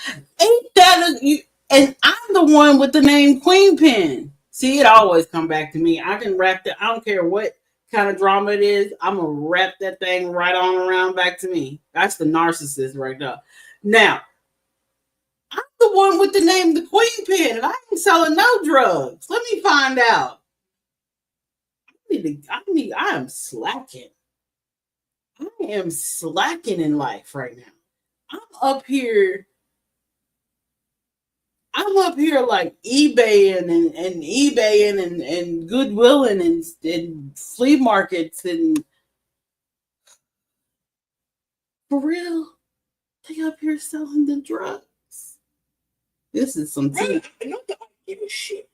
Ain't that you? And I'm the one with the name Queen Pen. See, it always come back to me. I can wrap that. I don't care what kind of drama it is. I'm gonna wrap that thing right on around back to me. That's the narcissist right there. Now, I'm the one with the name the Queen Pen, and I ain't selling no drugs. Let me find out. I am slacking. I am slacking in life right now. I'm up here. I'm up here like eBaying and eBaying and Goodwilling and flea markets and for real, they up here selling the drugs. This is some tea. Not that I give a shit.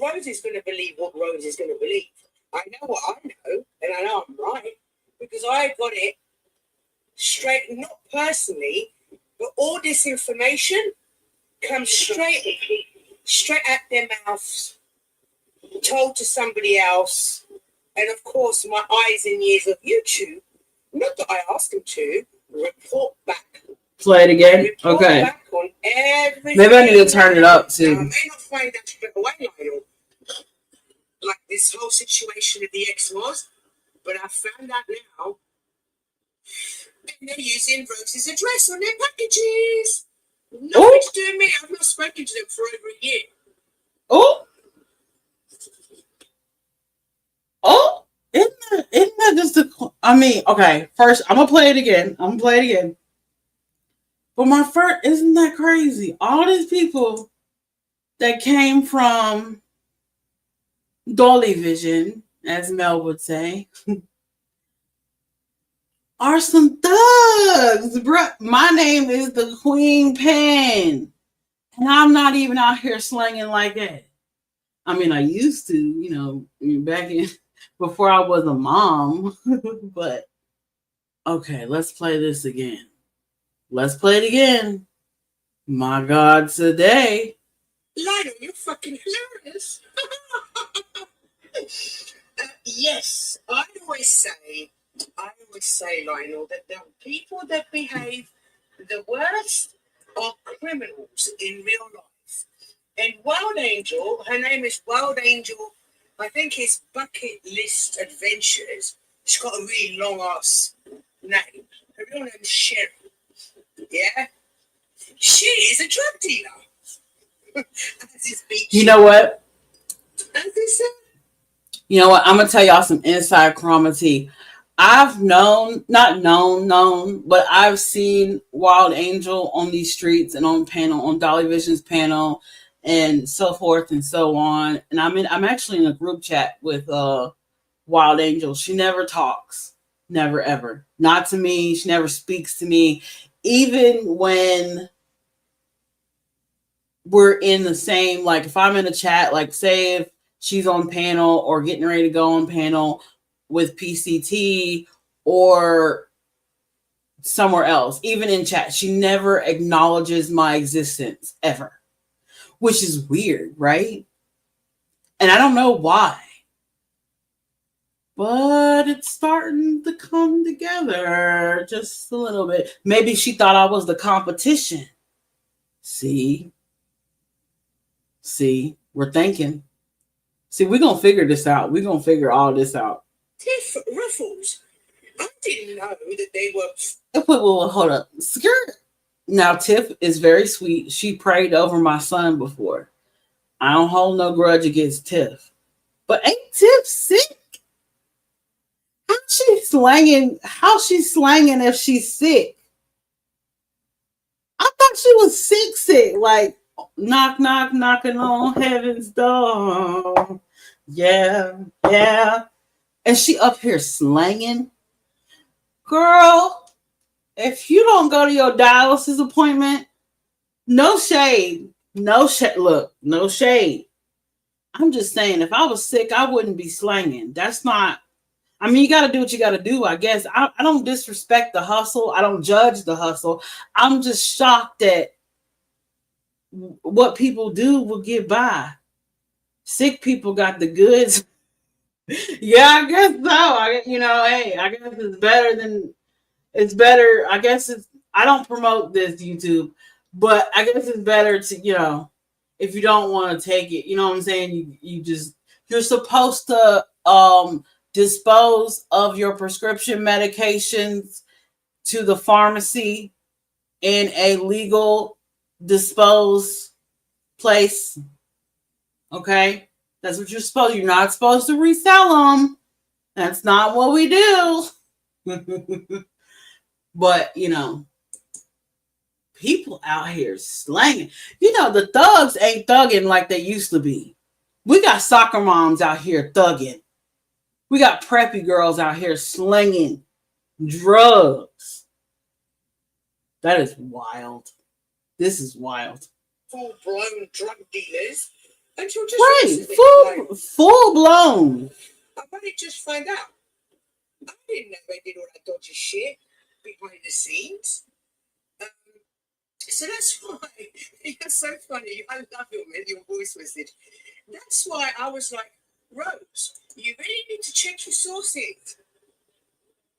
Rose is going to believe what Rose is going to believe. I know what I know, and I know I'm right because I got it straight, not personally, but all this information comes straight at their mouths, told to somebody else, and of course my eyes and ears of YouTube. Not that I asked them to report back. Play it again. Report Okay. back on everything. Maybe I need to turn it up Now, too. I may not find that straight away, Lionel, like this whole situation of the ex was, but I found out now, and they're using Rose's address on their packages. Nothing to do with me. I've not spoken to them for over a year. Oh, isn't that just a? I mean, okay. First, I'm gonna play it again. But my first, isn't that crazy? All these people that came from Dolly Vision, as Mel would say, are some thugs, bro. My name is the Queen Pen, and I'm not even out here slanging like that. I mean, I used to, back in before I was a mom. But okay, let's play this again. Let's play it again. My God, today. Lionel, you're fucking hilarious. Yes, I always say, Lionel, that the people that behave the worst are criminals in real life. And Wild Angel, her name is Wild Angel, I think it's Bucket List Adventures. She's got a really long ass name. Her real name is Sherry. Yeah? She is a drug dealer. You know what? As they say. You know what? I'm gonna tell y'all some inside tea. I've known, but I've seen Wild Angel on these streets and on Dolly Vision's panel, and so forth and so on. And I'm actually in a group chat with Wild Angel. She never talks, never ever, not to me. She never speaks to me, even when we're in the same. Like if I'm in a chat, like say if she's on panel or getting ready to go on panel with PCT or somewhere else, even in chat, she never acknowledges my existence ever, which is weird, right? And I don't know why, but it's starting to come together just a little bit. Maybe she thought I was the competition. See, we're thinking. See, we're going to figure this out. We're going to figure all this out. Tiff Ruffles. I didn't know that they were. Well, hold up. Skirt. Now, Tiff is very sweet. She prayed over my son before. I don't hold no grudge against Tiff. But ain't Tiff sick? How's she slanging if she's sick? I thought she was sick. Like, knock, knock, knocking on heaven's door. Yeah. And she up here slanging. Girl, if you don't go to your dialysis appointment, no shade. Look, no shade. I'm just saying, if I was sick, I wouldn't be slanging. That's not, I mean, you got to do what you got to do, I guess. I don't disrespect the hustle. I don't judge the hustle. I'm just shocked that what people do will get by. Sick people got the goods. Yeah, I guess so. Hey, I guess it's better. I guess I don't promote this YouTube, but I guess it's better to, if you don't want to take it, you know what I'm saying? You're supposed to dispose of your prescription medications to the pharmacy in a legal dispose place. Okay? That's what you're not supposed to resell them. That's not what we do. But, people out here slanging. The thugs ain't thugging like they used to be. We got soccer moms out here thugging. We got preppy girls out here slinging drugs. That is wild. This is wild. Full-blown drug dealers. And you'll just right, full blown. I might just find out. I didn't know they did all that dodgy shit behind the scenes. So that's why it's so funny. I love your voice message. That's why I was like, Rose, you really need to check your sources.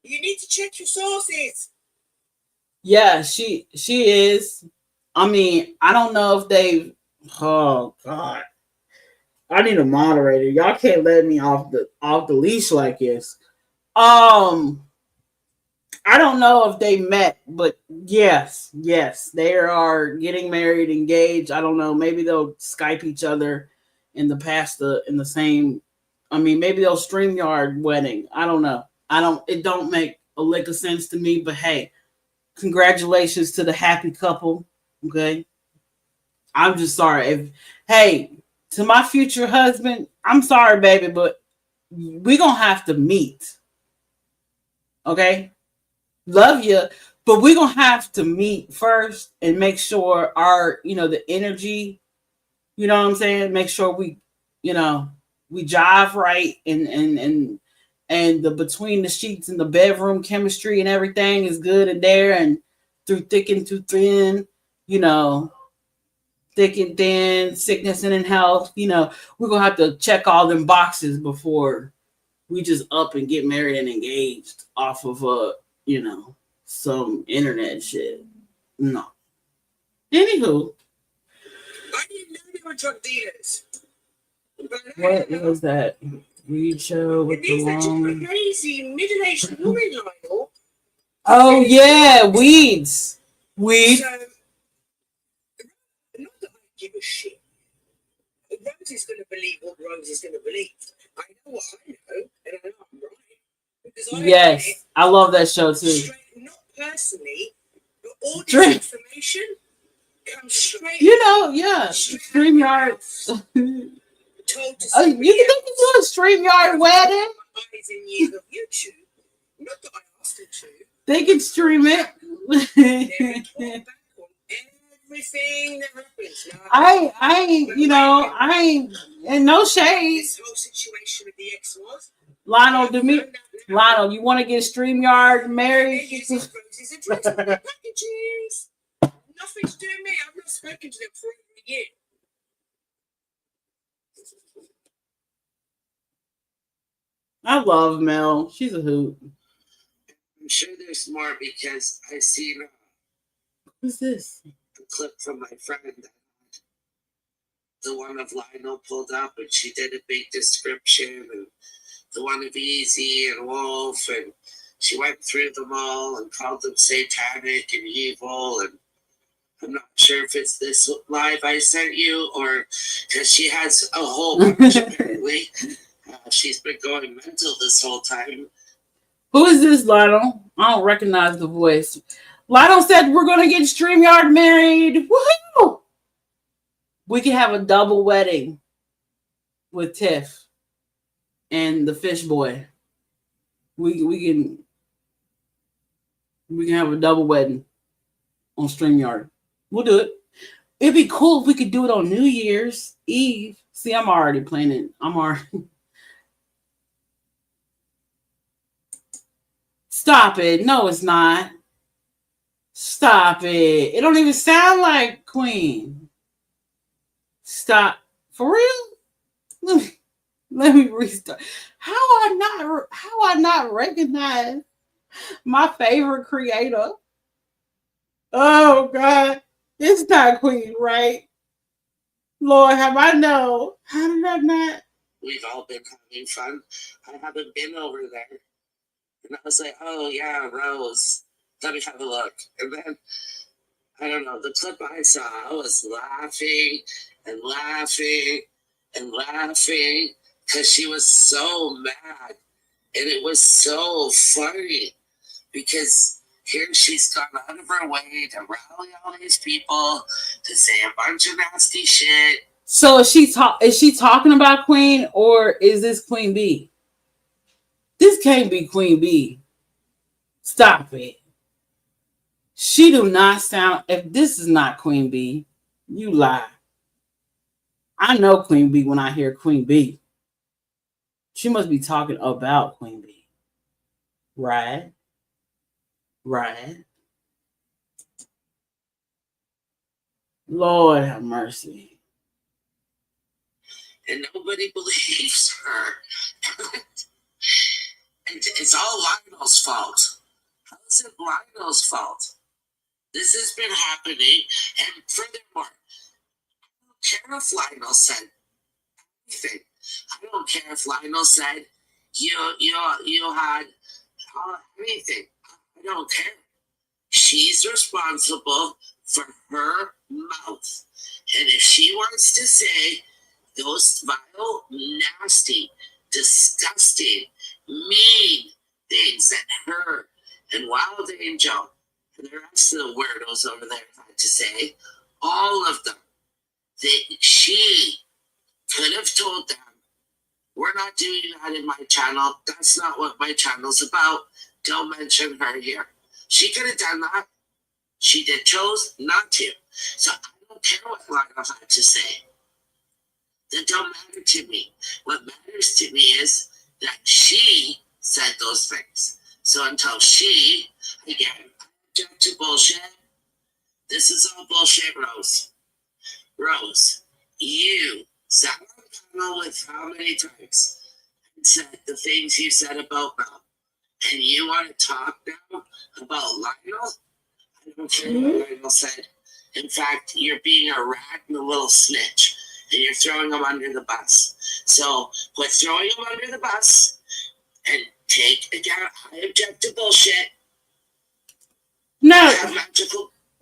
You need to check your sources. Yeah, she is. I mean, I don't know if they've. Oh God, I need a moderator. Y'all can't let me off the leash like this. I don't know if they met, but yes, they are getting married, engaged. I don't know. Maybe they'll Skype each other in the same. I mean, maybe they'll StreamYard wedding. I don't know. It don't make a lick of sense to me, but hey, congratulations to the happy couple. Okay. I'm just sorry. To my future husband, I'm sorry, baby, but we're going to have to meet. Okay. Love you, but we're gonna have to meet first and make sure our the energy, you know what I'm saying, make sure we jive right, and the between the sheets and the bedroom chemistry and everything is good and there, and through thick and through thin, thick and thin, sickness and in health, we're gonna have to check all them boxes before we just up and get married and engaged off of some internet shit. No. Anywho. I didn't know they were drug dealers. What was that? Read show with the long. Crazy middle-aged woman, Lionel. Oh yeah, weeds. Weed. So, not that I give a shit. Rose is going to believe what Rose is going to believe. I know what I know, and I know I'm right. Yes, I love that show too. Straight, not personally, but all this information comes straight. StreamYard. Told to you can do a StreamYard wedding. Eyes and ears of YouTube. Not that I asked them to. They can stream it. They report back on everything that happens. Now, I ain't, and no shade. This whole situation with the ex was. Lionel, you want to get StreamYard married? Using Rose's address on their packages. Nothing to do with me. I've not spoken to them for over a year. I love Mel. She's a hoot. I'm sure there's more because I seen Who's this? a clip from my friend. The one of Lionel pulled up, and she did a big description, and the one of Easy and Wolf, and she went through them all and called them satanic and evil, and I'm not sure if it's this live I sent you or because she has a whole bunch apparently. She's been going mental this whole time. Who is this, Lionel? I don't recognize the voice. Lionel said we're going to get StreamYard married. Woohoo! We can have a double wedding with Tiff and the fish boy. We can have a double wedding on StreamYard. We'll do it. It'd be cool if we could do it on New Year's Eve. See, I'm already planning. Stop it. No, it's not. Stop it. It don't even sound like Queen. Stop. For real? Let me restart. How I not recognize my favorite creator? Oh God. It's not Queen, right? Lord, have I know? How did I not? We've all been having fun. I haven't been over there. And I was like, oh yeah, Rose. Let me have a look. And then, I don't know, the clip I saw, I was laughing and laughing and laughing because she was so mad. And it was so funny because here she's gone out of her way to rally all these people to say a bunch of nasty shit. So is she talking about Queen, or is this Queen B? This can't be Queen B. Stop it. She do not sound. If this is not Queen B, you lie. I know Queen B when I hear Queen B. She must be talking about Queen B. Right? Right. Lord have mercy. And nobody believes her. And it's all Lionel's fault. How is it Lionel's fault? This has been happening, and furthermore, I don't care if Lionel said anything. I don't care if Lionel said you had anything. I don't care. She's responsible for her mouth, and if she wants to say those vile, nasty, disgusting, mean things that her and Wild Angel and the rest of the weirdos over there had to say, all of them, that she could have told them, we're not doing that in my channel. That's not what my channel's about. Don't mention her here. She could have done that. She chose not to. So I don't care what Lionel had to say. That don't matter to me. What matters to me is that she said those things. So until she, again, object to bullshit, this is all bullshit, Rose. Rose, you sat on the panel with how many times and said the things you said about Mel. And you want to talk now about Lionel? I don't care what Lionel said. In fact, you're being a rat and a little snitch. And you're throwing them under the bus. So quit throwing them under the bus and take again. I object to bullshit. No,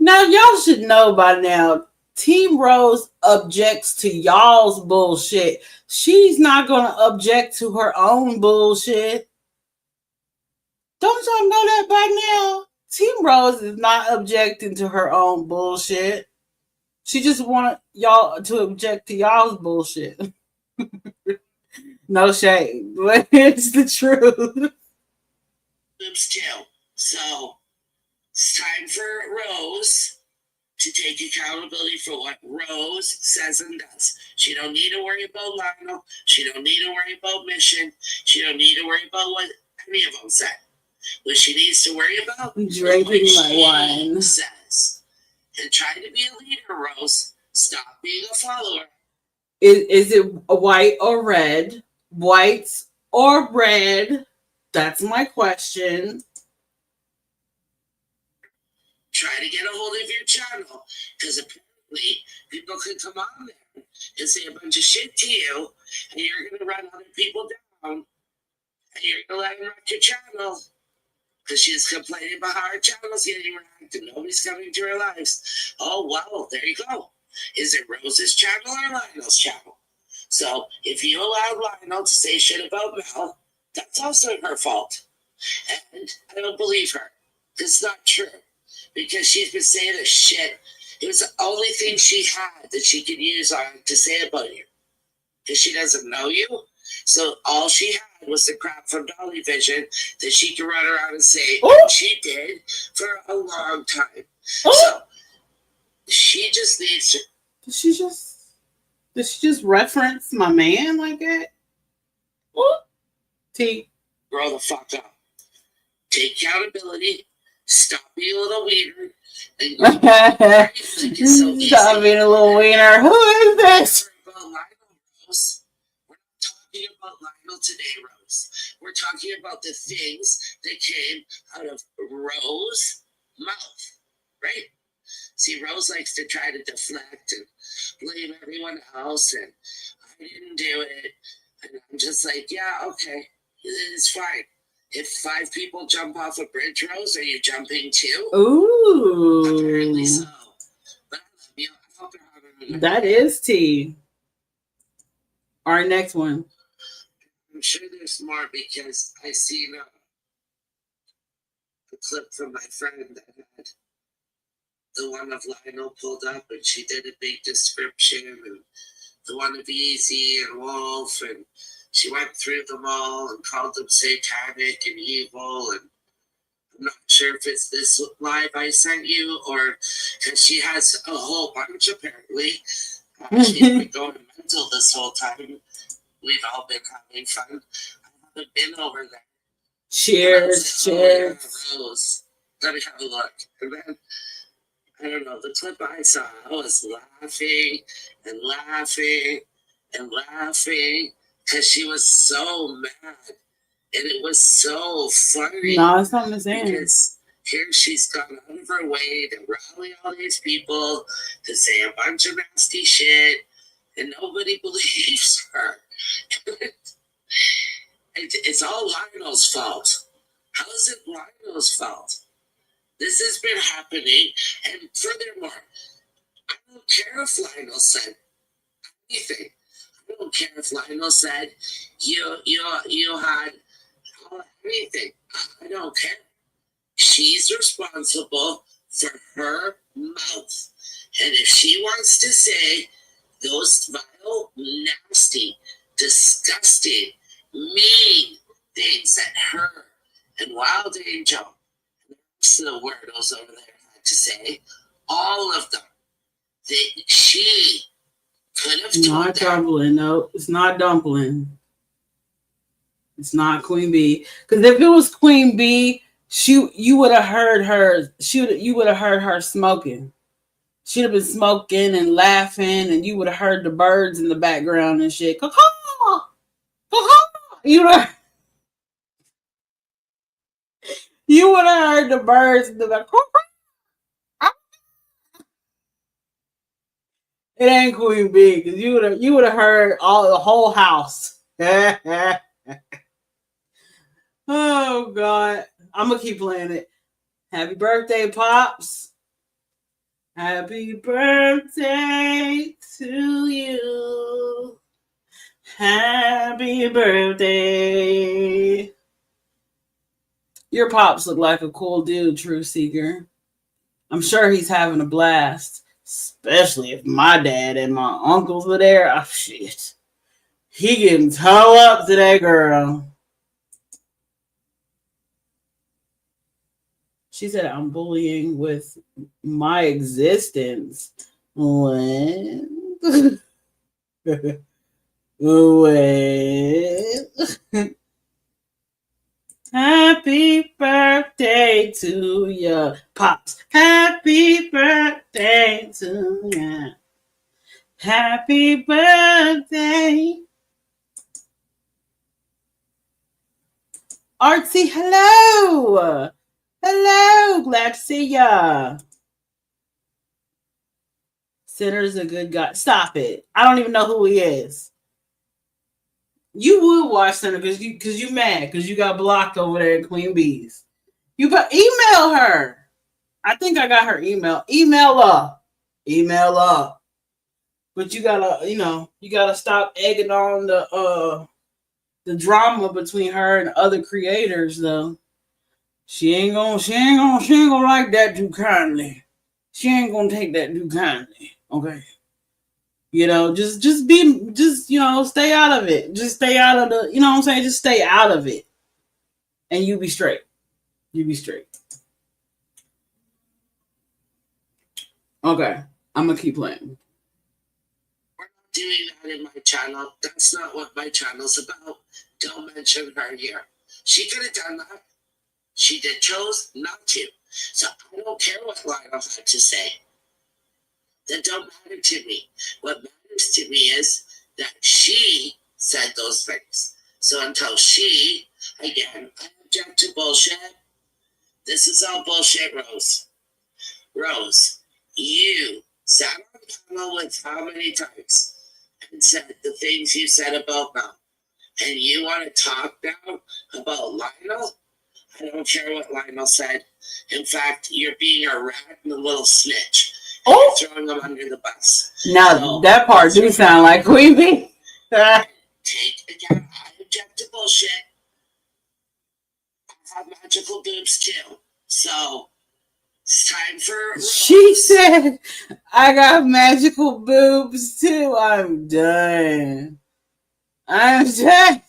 y'all should know by now. Team Rose objects to y'all's bullshit. She's not gonna object to her own bullshit. Don't y'all know that by now? Team Rose is not objecting to her own bullshit. She just want y'all to object to y'all's bullshit. No shade, but it's the truth. So it's time for Rose to take accountability for what Rose says and does. She don't need to worry about Lionel. She don't need to worry about Mission. She don't need to worry about what any of them said. What she needs to worry about Drinking my wine. Says. And try to be a leader, Rose. Stop being a follower. Is it white or red? White or red? That's my question. Try to get a hold of your channel, because apparently people can come on there and say a bunch of shit to you, and you're going to run other people down, and you're going to let them wreck your channel. Because she's complaining about how her channel's getting wrecked and nobody's coming to her lives. Oh, well, there you go. Is it Rose's channel or Lionel's channel? So if you allowed Lionel to say shit about Mel, that's also her fault. And I don't believe her. It's not true. Because she's been saying this shit. It was the only thing she had that she could use on to say about you. Because she doesn't know you. So all she had was the crap from Dolly Vision that she could run around and say, and she did for a long time. So she just needs to. Did she just reference my man like that? T. Grow the fuck up. Take accountability. Stop being a little weird. And go like it's so easy. Stop being a little wiener. Who is this? About Lionel, Rose. We're not talking about Lionel today, Rose. We're talking about the things that came out of Rose's mouth, right? See, Rose likes to try to deflect and blame everyone else, and I didn't do it. And I'm just like, yeah, okay, it's fine. If 5 people jump off a bridge, Rose, are you jumping too? Apparently so. Ooh, But I love you. I hope you're having a that is tea. All right, next one. I'm sure there's more because I seen a clip from my friend that had the one of Lionel pulled up, and she did a big description, and the one of Easy and Wolf, and she went through them all and called them satanic and evil. And I'm not sure if it's this live I sent you or because she has a whole bunch apparently. She's been going mental this whole time. We've all been having fun. I haven't been over there. Cheers, Like, cheers. Oh, yeah, Rose. Let me have a look. And then, I don't know, the clip I saw, I was laughing and laughing and laughing because she was so mad. And it was so funny. No, it's not the same. Because here she's gone out of her way to rally all these people to say a bunch of nasty shit, and nobody believes her. It's all Lionel's fault. How is it Lionel's fault? This has been happening, and furthermore, I don't care if Lionel said anything. I don't care if Lionel said you had anything. I don't care. She's responsible for her mouth, and if she wants to say those vile, nasty, disgusting, mean things that her and Wild Angel and the rest of the weirdos over there had to say, all of them, that she could have told Not them. dumpling. No, it's not dumpling. It's not Queen Bee. Because if it was Queen Bee, you would have heard her. You would have heard her smoking. She'd have been smoking and laughing, and you would have heard the birds in the background and shit. Caw-caw! Caw-caw! You would have heard the birds in the back. It ain't Queen Bee because you would have heard the whole house. Oh God, I'm gonna keep playing it. Happy birthday, Pops. Happy birthday to you. Happy birthday. Your Pops look like a cool dude, True Seeker. I'm sure he's having a blast. Especially if my dad and my uncles were there. Oh, shit. He getting toe up today, girl. She said, I'm bullying with my existence. What? What? Happy birthday to ya, Pops. Happy birthday to ya. Happy birthday. Artsy, hello. Hello, glad to see ya. Sinner's a good guy. Stop it. I don't even know who he is. You would watch Sinner because you mad because you got blocked over there at Queen Bee's. You but email her. I think I got her email. Email her. But you gotta stop egging on the drama between her and other creators though. She ain't gonna like that too kindly. She ain't gonna take that too kindly. Okay. Just stay out of it. Just stay out of the, what I'm saying? Just stay out of it. And you be straight. You be straight. Okay. I'm gonna keep playing. We're not doing that in my channel. That's not what my channel's about. Don't mention her here. She could have done that. She chose not to. So I don't care what Lionel had to say. That don't matter to me. What matters to me is that she said those things. So until she, again, I object to bullshit. This is all bullshit, Rose. Rose, you sat on panel with how many times and said the things you said about Mel. And you want to talk now about Lionel? I don't care what Lionel said. In fact, you're being a rat and a little snitch. And Oh, you're throwing them under the bus. now So, that part do sound like Queen Bee. take again. I object to bullshit. I have magical boobs too. So it's time for She Rose. said, I got magical boobs too. I'm done. I'm done.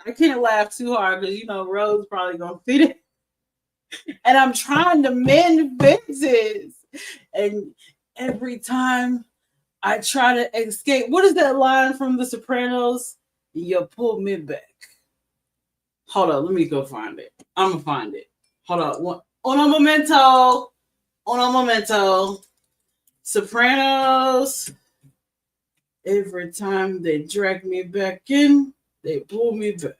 I can't laugh too hard because you know Rose probably gonna see it. And I'm trying to mend fences. And every time I try to escape, what is that line from The Sopranos? You pull me back. Hold on, let me go find it. I'm gonna find it. Hold on. Uno momento. Uno momento. Sopranos. Every time they drag me back in, they pull me back.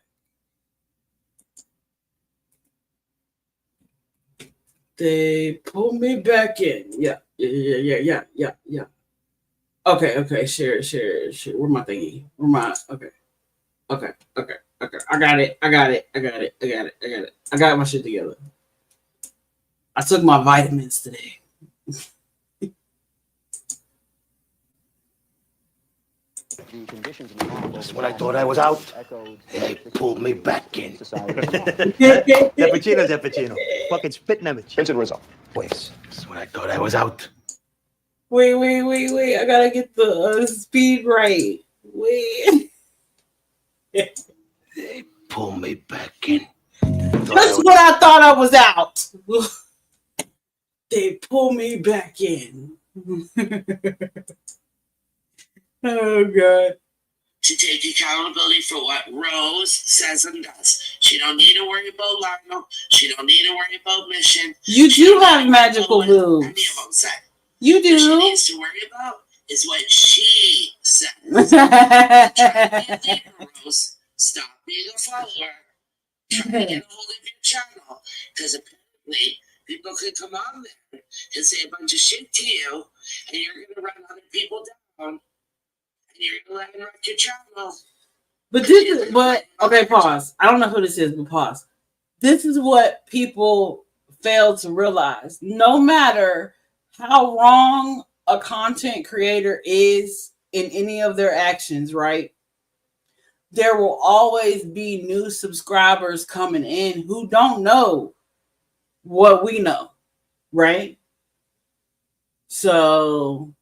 They pull me back in. Yeah. Okay. Share. Where my thingy? Where my okay. I got it. I got my shit together. I took my vitamins today. That's when I thought I was out. They pulled me back in. Zappuccino. Fucking spitting image. Vincent Rizzo. Please. That's when I thought I was out. Wait. I gotta get the speed right. Wait. They pulled me back in. That's what I thought I was out. They pull me back in. Oh, God. To take accountability for what Rose says and does. She don't need to worry about Lionel. She don't need to worry about Mission. You do have magical boobs. Any of them said. You What she do. needs to worry about is what she says. Try to be a leader, Rose. Stop being a follower. Try to get a hold of your channel. Because apparently people could come on there and say a bunch of shit to you, and you're going to run other people down. And you're going to let them wreck your channel. But okay, pause. I don't know who this is, but pause. This is what people fail to realize. No matter how wrong a content creator is in any of their actions, right? There will always be new subscribers coming in who don't know what we know, right? So,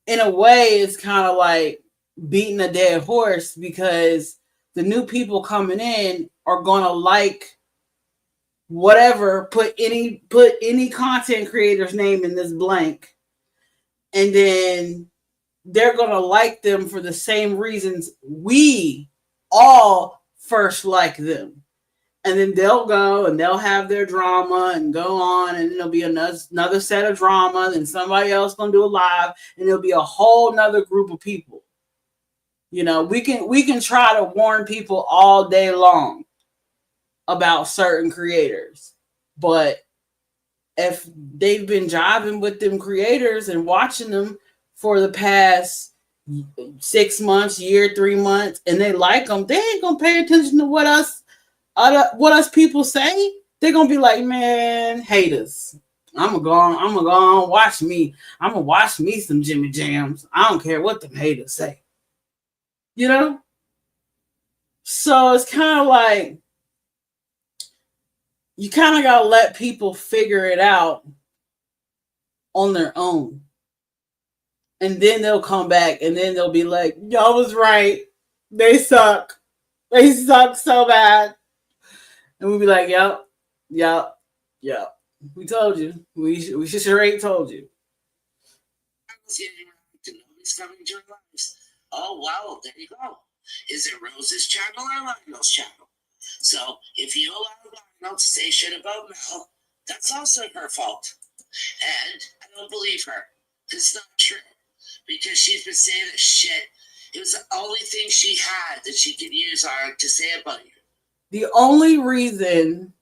in a way, it's kind of like beating a dead horse because the new people coming in are gonna like whatever, put any content creator's name in this blank, and then they're gonna like them for the same reasons we all first like them. And then they'll go and they'll have their drama and go on, and there'll be another set of drama, and somebody else gonna do a live, and there'll be a whole nother group of people. You know, we can try to warn people all day long about certain creators, but if they've been jiving with them creators and watching them for the past 6 months, year, 3 months, and they like them, they ain't gonna pay attention to what us people say. They're gonna be like, man, haters. I'm gonna go on, watch me. I'm gonna watch me some Jimmy Jams. I don't care what them haters say. You know? So it's kind of like you kind of gotta let people figure it out on their own. And then they'll come back and then they'll be like, y'all was right. They suck. They suck so bad. And we'll be like, yep. We told you. We sure told you. Nobody's coming to your lives. Oh, well, there you go. Is it Rose's channel or Lionel's channel? So if you allow Lionel to say shit about Mel, that's also her fault. And I don't believe her. It's not true. Because she's been saying that shit. It was the only thing she had that she could use to say about you. The only reason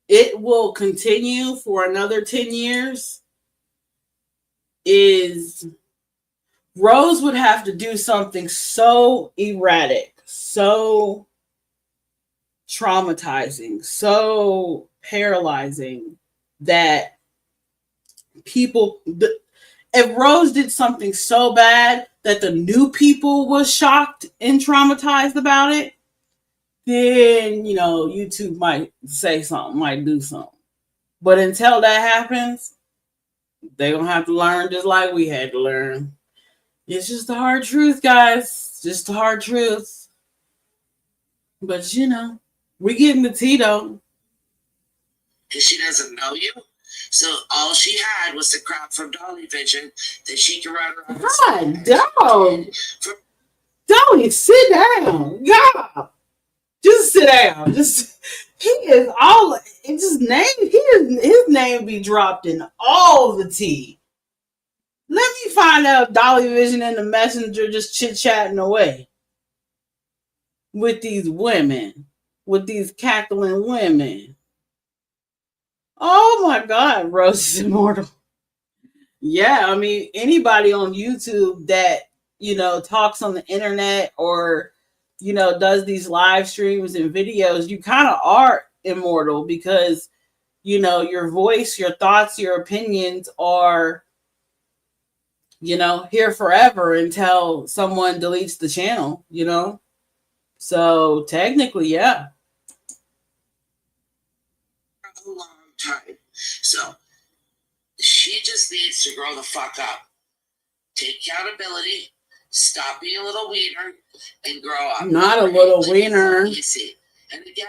it will continue for another 10 years is Rose would have to do something so erratic, so traumatizing, so paralyzing that people, if Rose did something so bad that the new people was shocked and traumatized about it, then, you know, YouTube might say something, might do something. But until that happens, they're going to have to learn just like we had to learn. It's just the hard truth, guys. Just the hard truth. But, you know, we getting the tea, though. Because she doesn't know you. So all she had was the crap from Dolly Vision that she can run around. God, dog. Dolly, sit down. God. Just sit down. Just he is all it just name his name be dropped in all the tea. Let me find out Dolly Vision and the Messenger just chit-chatting away with these women, with these cackling women. Oh my God, Rose is immortal. Yeah, I mean, anybody on YouTube that, you know, talks on the internet or, you know, does these live streams and videos, you kind of are immortal because, you know, your voice, your thoughts, your opinions are, you know, here forever until someone deletes the channel, you know? So technically, yeah. A long time. So she just needs to grow the fuck up. Take accountability, stop being a little wiener, and grow up. Not a little wiener. Easy. And again,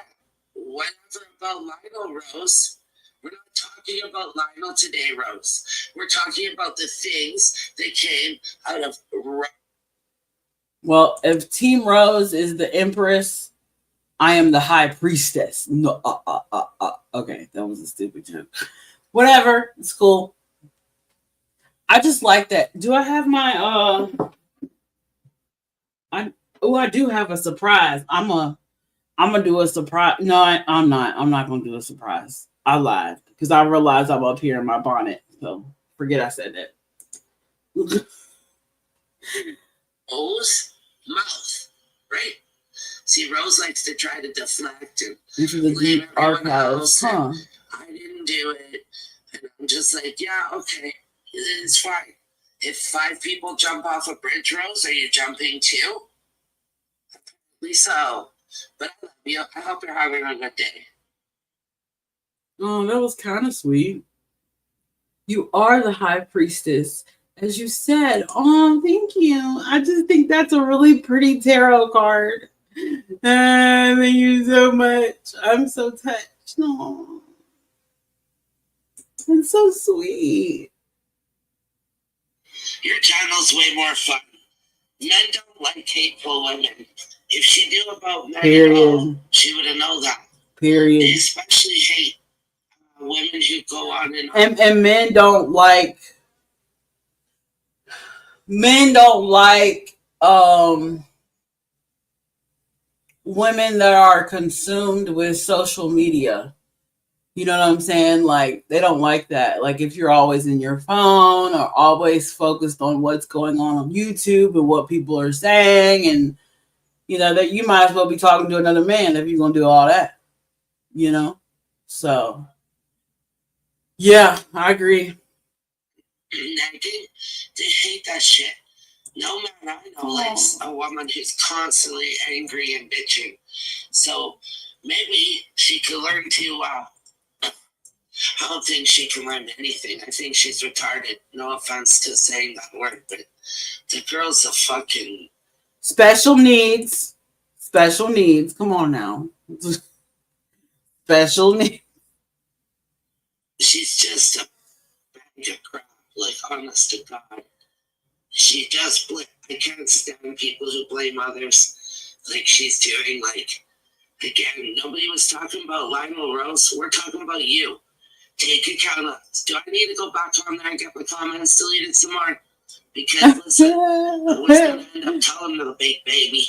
whatever about Lionel, Rose, we're not talking about Lionel today, Rose. We're talking about the things that came out of Well, if Team Rose is the Empress, I am the High Priestess. No, okay, that was a stupid joke. Whatever, it's cool. I just like that. Do I have my I do have a surprise. I'm gonna do a surprise. No, I'm not. I'm not gonna do a surprise. I lied because I realized I'm up here in my bonnet. So forget I said that. Rose mouth, right? See, Rose likes to try to deflect and Into the deep archives, huh? I didn't do it. And I'm just like, yeah, okay, it's fine. If 5 people jump off a bridge, Rose, are you jumping too? Apparently so. But I love you. I hope you're having a good day. Oh, that was kind of sweet. You are the High Priestess, as you said. Oh, thank you. I just think that's a really pretty tarot card. Thank you so much. I'm so touched. Oh, it's so sweet. Your channel's way more fun. Men don't like hateful women. If she knew about men at all, she would have known that. Period. They especially hate women who go on and men don't like women that are consumed with social media. You know what I'm saying? Like, they don't like that. Like, if you're always in your phone or always focused on what's going on YouTube and what people are saying, and, you know, that you might as well be talking to another man if you're going to do all that, you know? So, yeah, I agree. naked, they hate that shit. No man I know likes a woman who's constantly angry and bitching. So maybe she could learn to I don't think she can learn anything. I think she's retarded. No offense to saying that word, but the girl's a fucking special needs. Special needs. Come on now. Special needs. She's just a bag of crap. Like, honest to God. She does blame. I can't stand people who blame others. like she's doing. Like, again, nobody was talking about Lionel Rose. We're talking about you. Take account of. Do I need to go back on there and get my comments deleted some more? Because listen, I was gonna end up telling the big baby.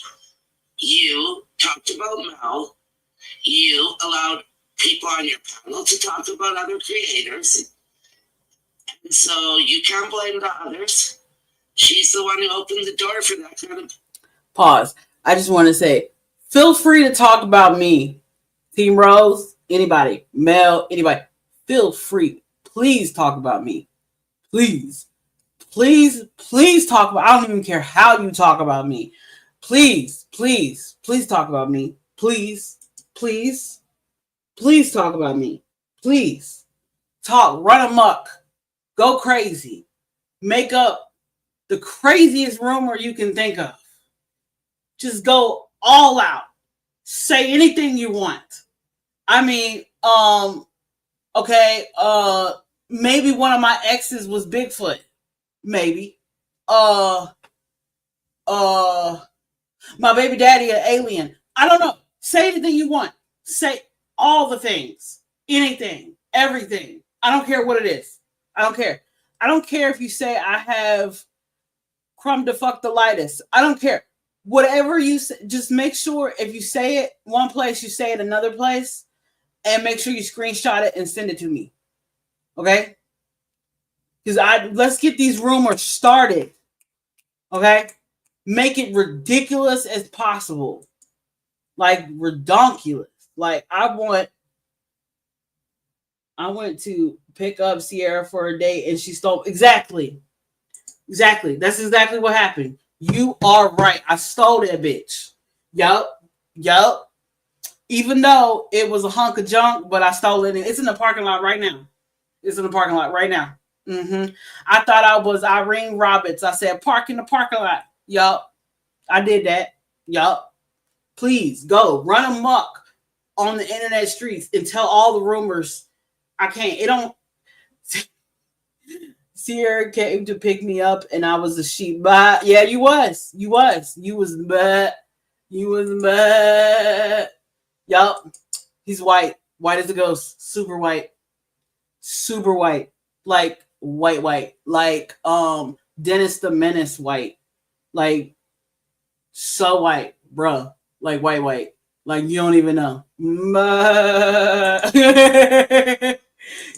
You talked about Mel. You allowed people on your panel to talk about other creators. And so you can't blame the others. She's the one who opened the door for that kind of. Pause. I just want to say, feel free to talk about me. Team Rose, anybody, Mel, anybody. Feel free. Please talk about me. Please. Please, please talk about. I don't even care how you talk about me. Please, please, please talk about me. Please, please, please talk about me. Please. Talk, run amok, go crazy, make up the craziest rumor you can think of. Just go all out. Say anything you want. I mean, okay, maybe one of my exes was Bigfoot. Maybe. My baby daddy an alien. I don't know. Say anything you want. Say all the things. Anything. Everything. I don't care what it is. I don't care. I don't care if you say I have crumb de fuck the lightest. I don't care. Whatever you say, just make sure if you say it one place, you say it another place, and make sure you screenshot it and send it to me. Okay? Because let's get these rumors started. Okay? Make it ridiculous as possible. Like redonkulous. Like I went to pick up Sierra for a date and she stole. Exactly. That's exactly what happened. You are right. I stole that bitch. Yup. Even though it was a hunk of junk, but I stole it. It's in the parking lot right now. Mm-hmm. I thought I was Irene Roberts. I said, park in the parking lot. Yup. I did that. Yup. Please go run amok on the internet streets and tell all the rumors. I can't. It don't. Sierra came to pick me up and I was a sheep. But yeah, you was. Yup. He's white. White as a ghost. Super white. Like white. Like Dennis the Menace white. Like so white, bruh. Like white. Like you don't even know.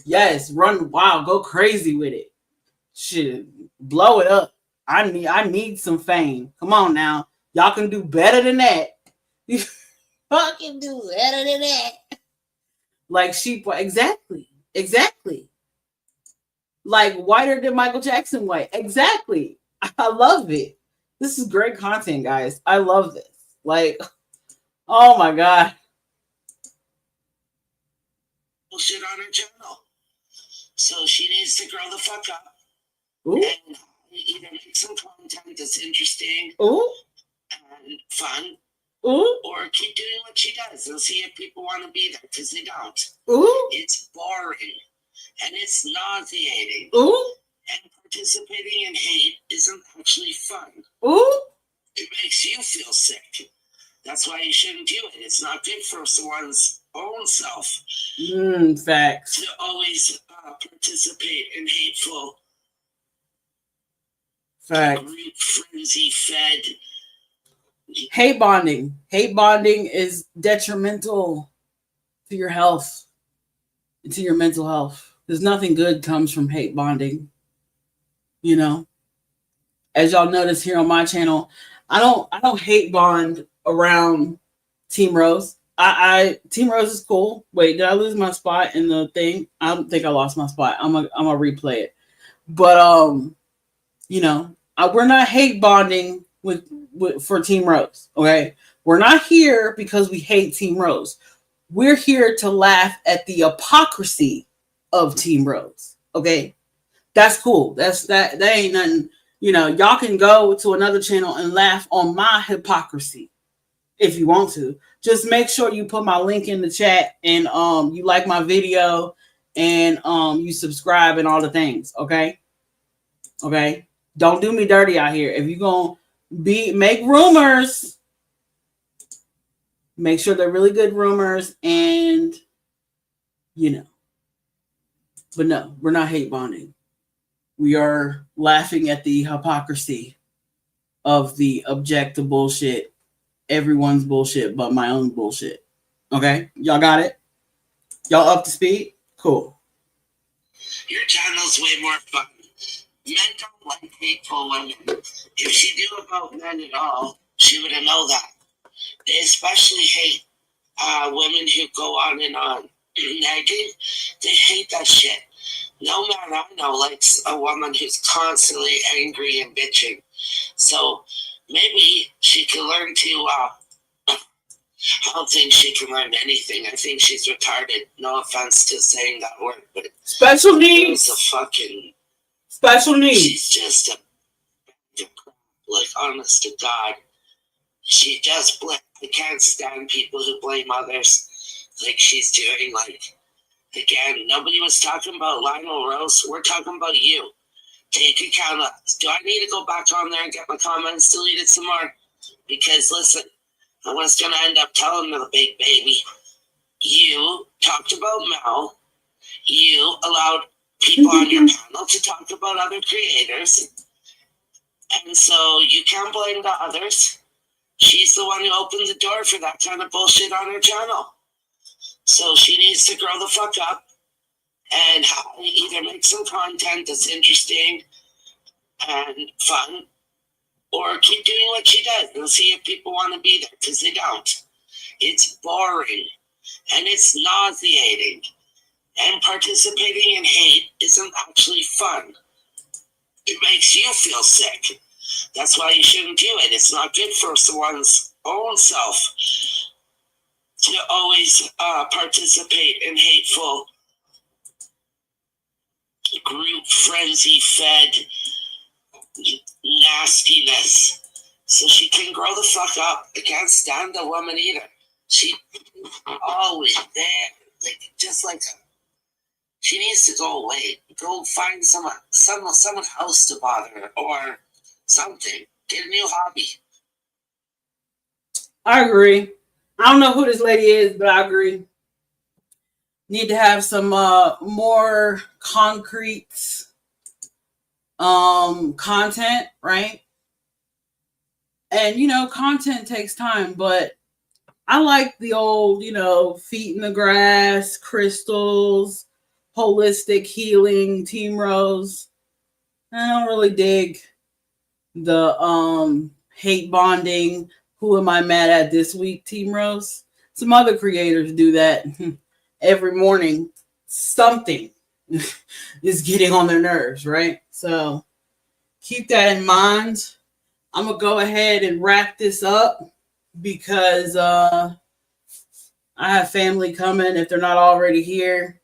Yes, run wild, go crazy with it. Shit, blow it up. I need some fame. Come on now. Y'all can do better than that. You fucking do better than that. Like sheep, exactly. Like whiter than Michael Jackson white. Exactly. I love it. This is great content, guys. I love this. Like, oh my God. Bullshit on her channel. So she needs to grow the fuck up. Ooh. And either make some content that's interesting Ooh. and fun. Ooh. Or keep doing what she does and see if people want to be there, because they don't. Ooh. It's boring. And it's nauseating. Ooh. And participating in hate isn't actually fun. Ooh. It makes you feel sick. That's why you shouldn't do it. It's not good for someone's own self. Facts. To always participate in hateful, facts. Group frenzy fed. Hate bonding. Hate bonding is detrimental to your health, to your mental health. There's nothing good comes from hate bonding. You know, as y'all notice here on my channel, I don't hate bond around Team Rose. Team Rose is cool. Wait, did I lose my spot in the thing? I don't think I lost my spot. I'm gonna replay it. But you know, we're not hate bonding with for Team Rose. Okay, we're not here because we hate Team Rose. We're here to laugh at the hypocrisy of Team Rose. Okay, that's cool. That ain't nothing. You know, y'all can go to another channel and laugh on my hypocrisy if you want to. Just make sure you put my link in the chat and you like my video and you subscribe and all the things. Okay. Don't do me dirty out here. If you're gonna make rumors, Make sure they're really good rumors, and but no, we're not hate bonding. We are laughing at the hypocrisy of the objective bullshit. Everyone's bullshit but my own bullshit. Okay? Y'all got it? Y'all up to speed? Cool. Your channel's way more fun. Men don't like hateful women. If she knew about men at all, she would have known that. They especially hate women who go on and on nagging. They hate that shit. No man I know likes a woman who's constantly angry and bitching. So maybe she can learn to. I don't think she can learn anything. I think she's retarded. No offense to saying that word, but Special needs. Special needs. She's just like, honest to God. She just I can't stand people who blame others like she's doing. Like, again, nobody was talking about Lionel Rose. We're talking about you. Take account of. Do I need to go back on there and get my comments deleted some more? Because listen, I was going to end up telling the big baby, you talked about Mel. You allowed people on your panel to talk about other creators. And so you can't blame the others. She's the one who opened the door for that kind of bullshit on her channel. So she needs to grow the fuck up and either make some content that's interesting and fun, or keep doing what she does and see if people want to be there, because they don't. It's boring and it's nauseating. And participating in hate isn't actually fun. It makes you feel sick. That's why you shouldn't do it. It's not good for someone's own self to always participate in hateful, group frenzy-fed nastiness. So she can grow the fuck up. I can't stand the woman either. She always there, like just like she needs to go away. Go find someone else to bother her or something. Get a new hobby. I agree. I don't know who this lady is, but I agree. Need to have some more concrete content, right? And content takes time, but I like the old, feet in the grass, crystals, holistic healing, team rose. I don't really dig the hate bonding. Who am I mad at this week, team rose? Some other creators do that every morning. Something is getting on their nerves, right? So keep that in mind. I'm gonna go ahead and wrap this up because I have family coming if they're not already here.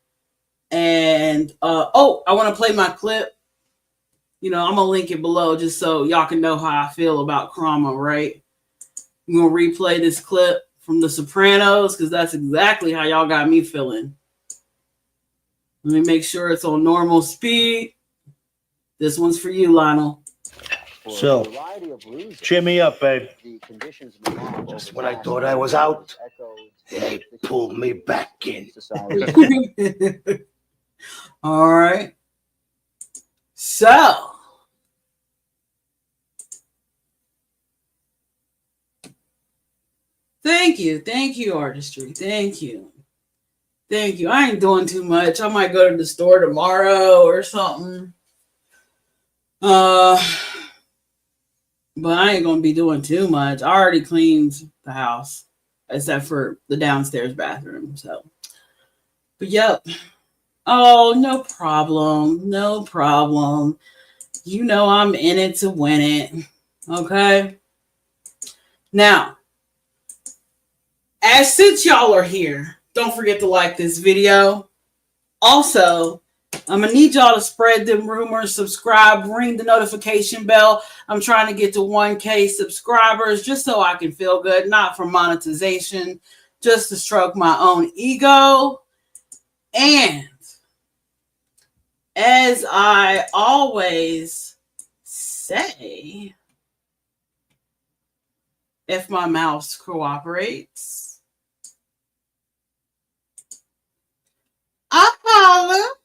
And I want to play my clip. I'm gonna link it below just so y'all can know how I feel about Krama, right? I'm gonna replay this clip from The Sopranos because that's exactly how y'all got me feeling. Let me make sure it's on normal speed. This one's for you, Lionel. So, cheer me up, babe. Just when I thought I was out, they pulled me back in. All right. So, thank you, artistry. Thank you. I ain't doing too much. I might go to the store tomorrow or something. But I ain't gonna be doing too much. I already cleaned the house, except for the downstairs bathroom. So, but yep. Oh, no problem. I'm in it to win it. Okay. Now, since y'all are here, don't forget to like this video. Also, I'm gonna need y'all to spread them rumors, subscribe, ring the notification bell. I'm trying to get to 1K subscribers just so I can feel good, not for monetization, just to stroke my own ego. And as I always say, if my mouse cooperates, holla.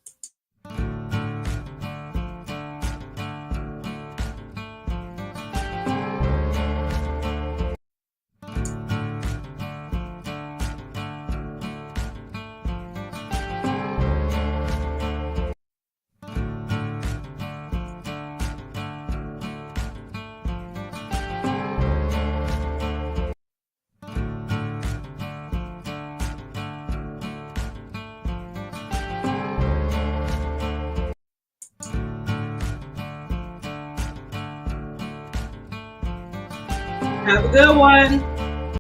Have a good one.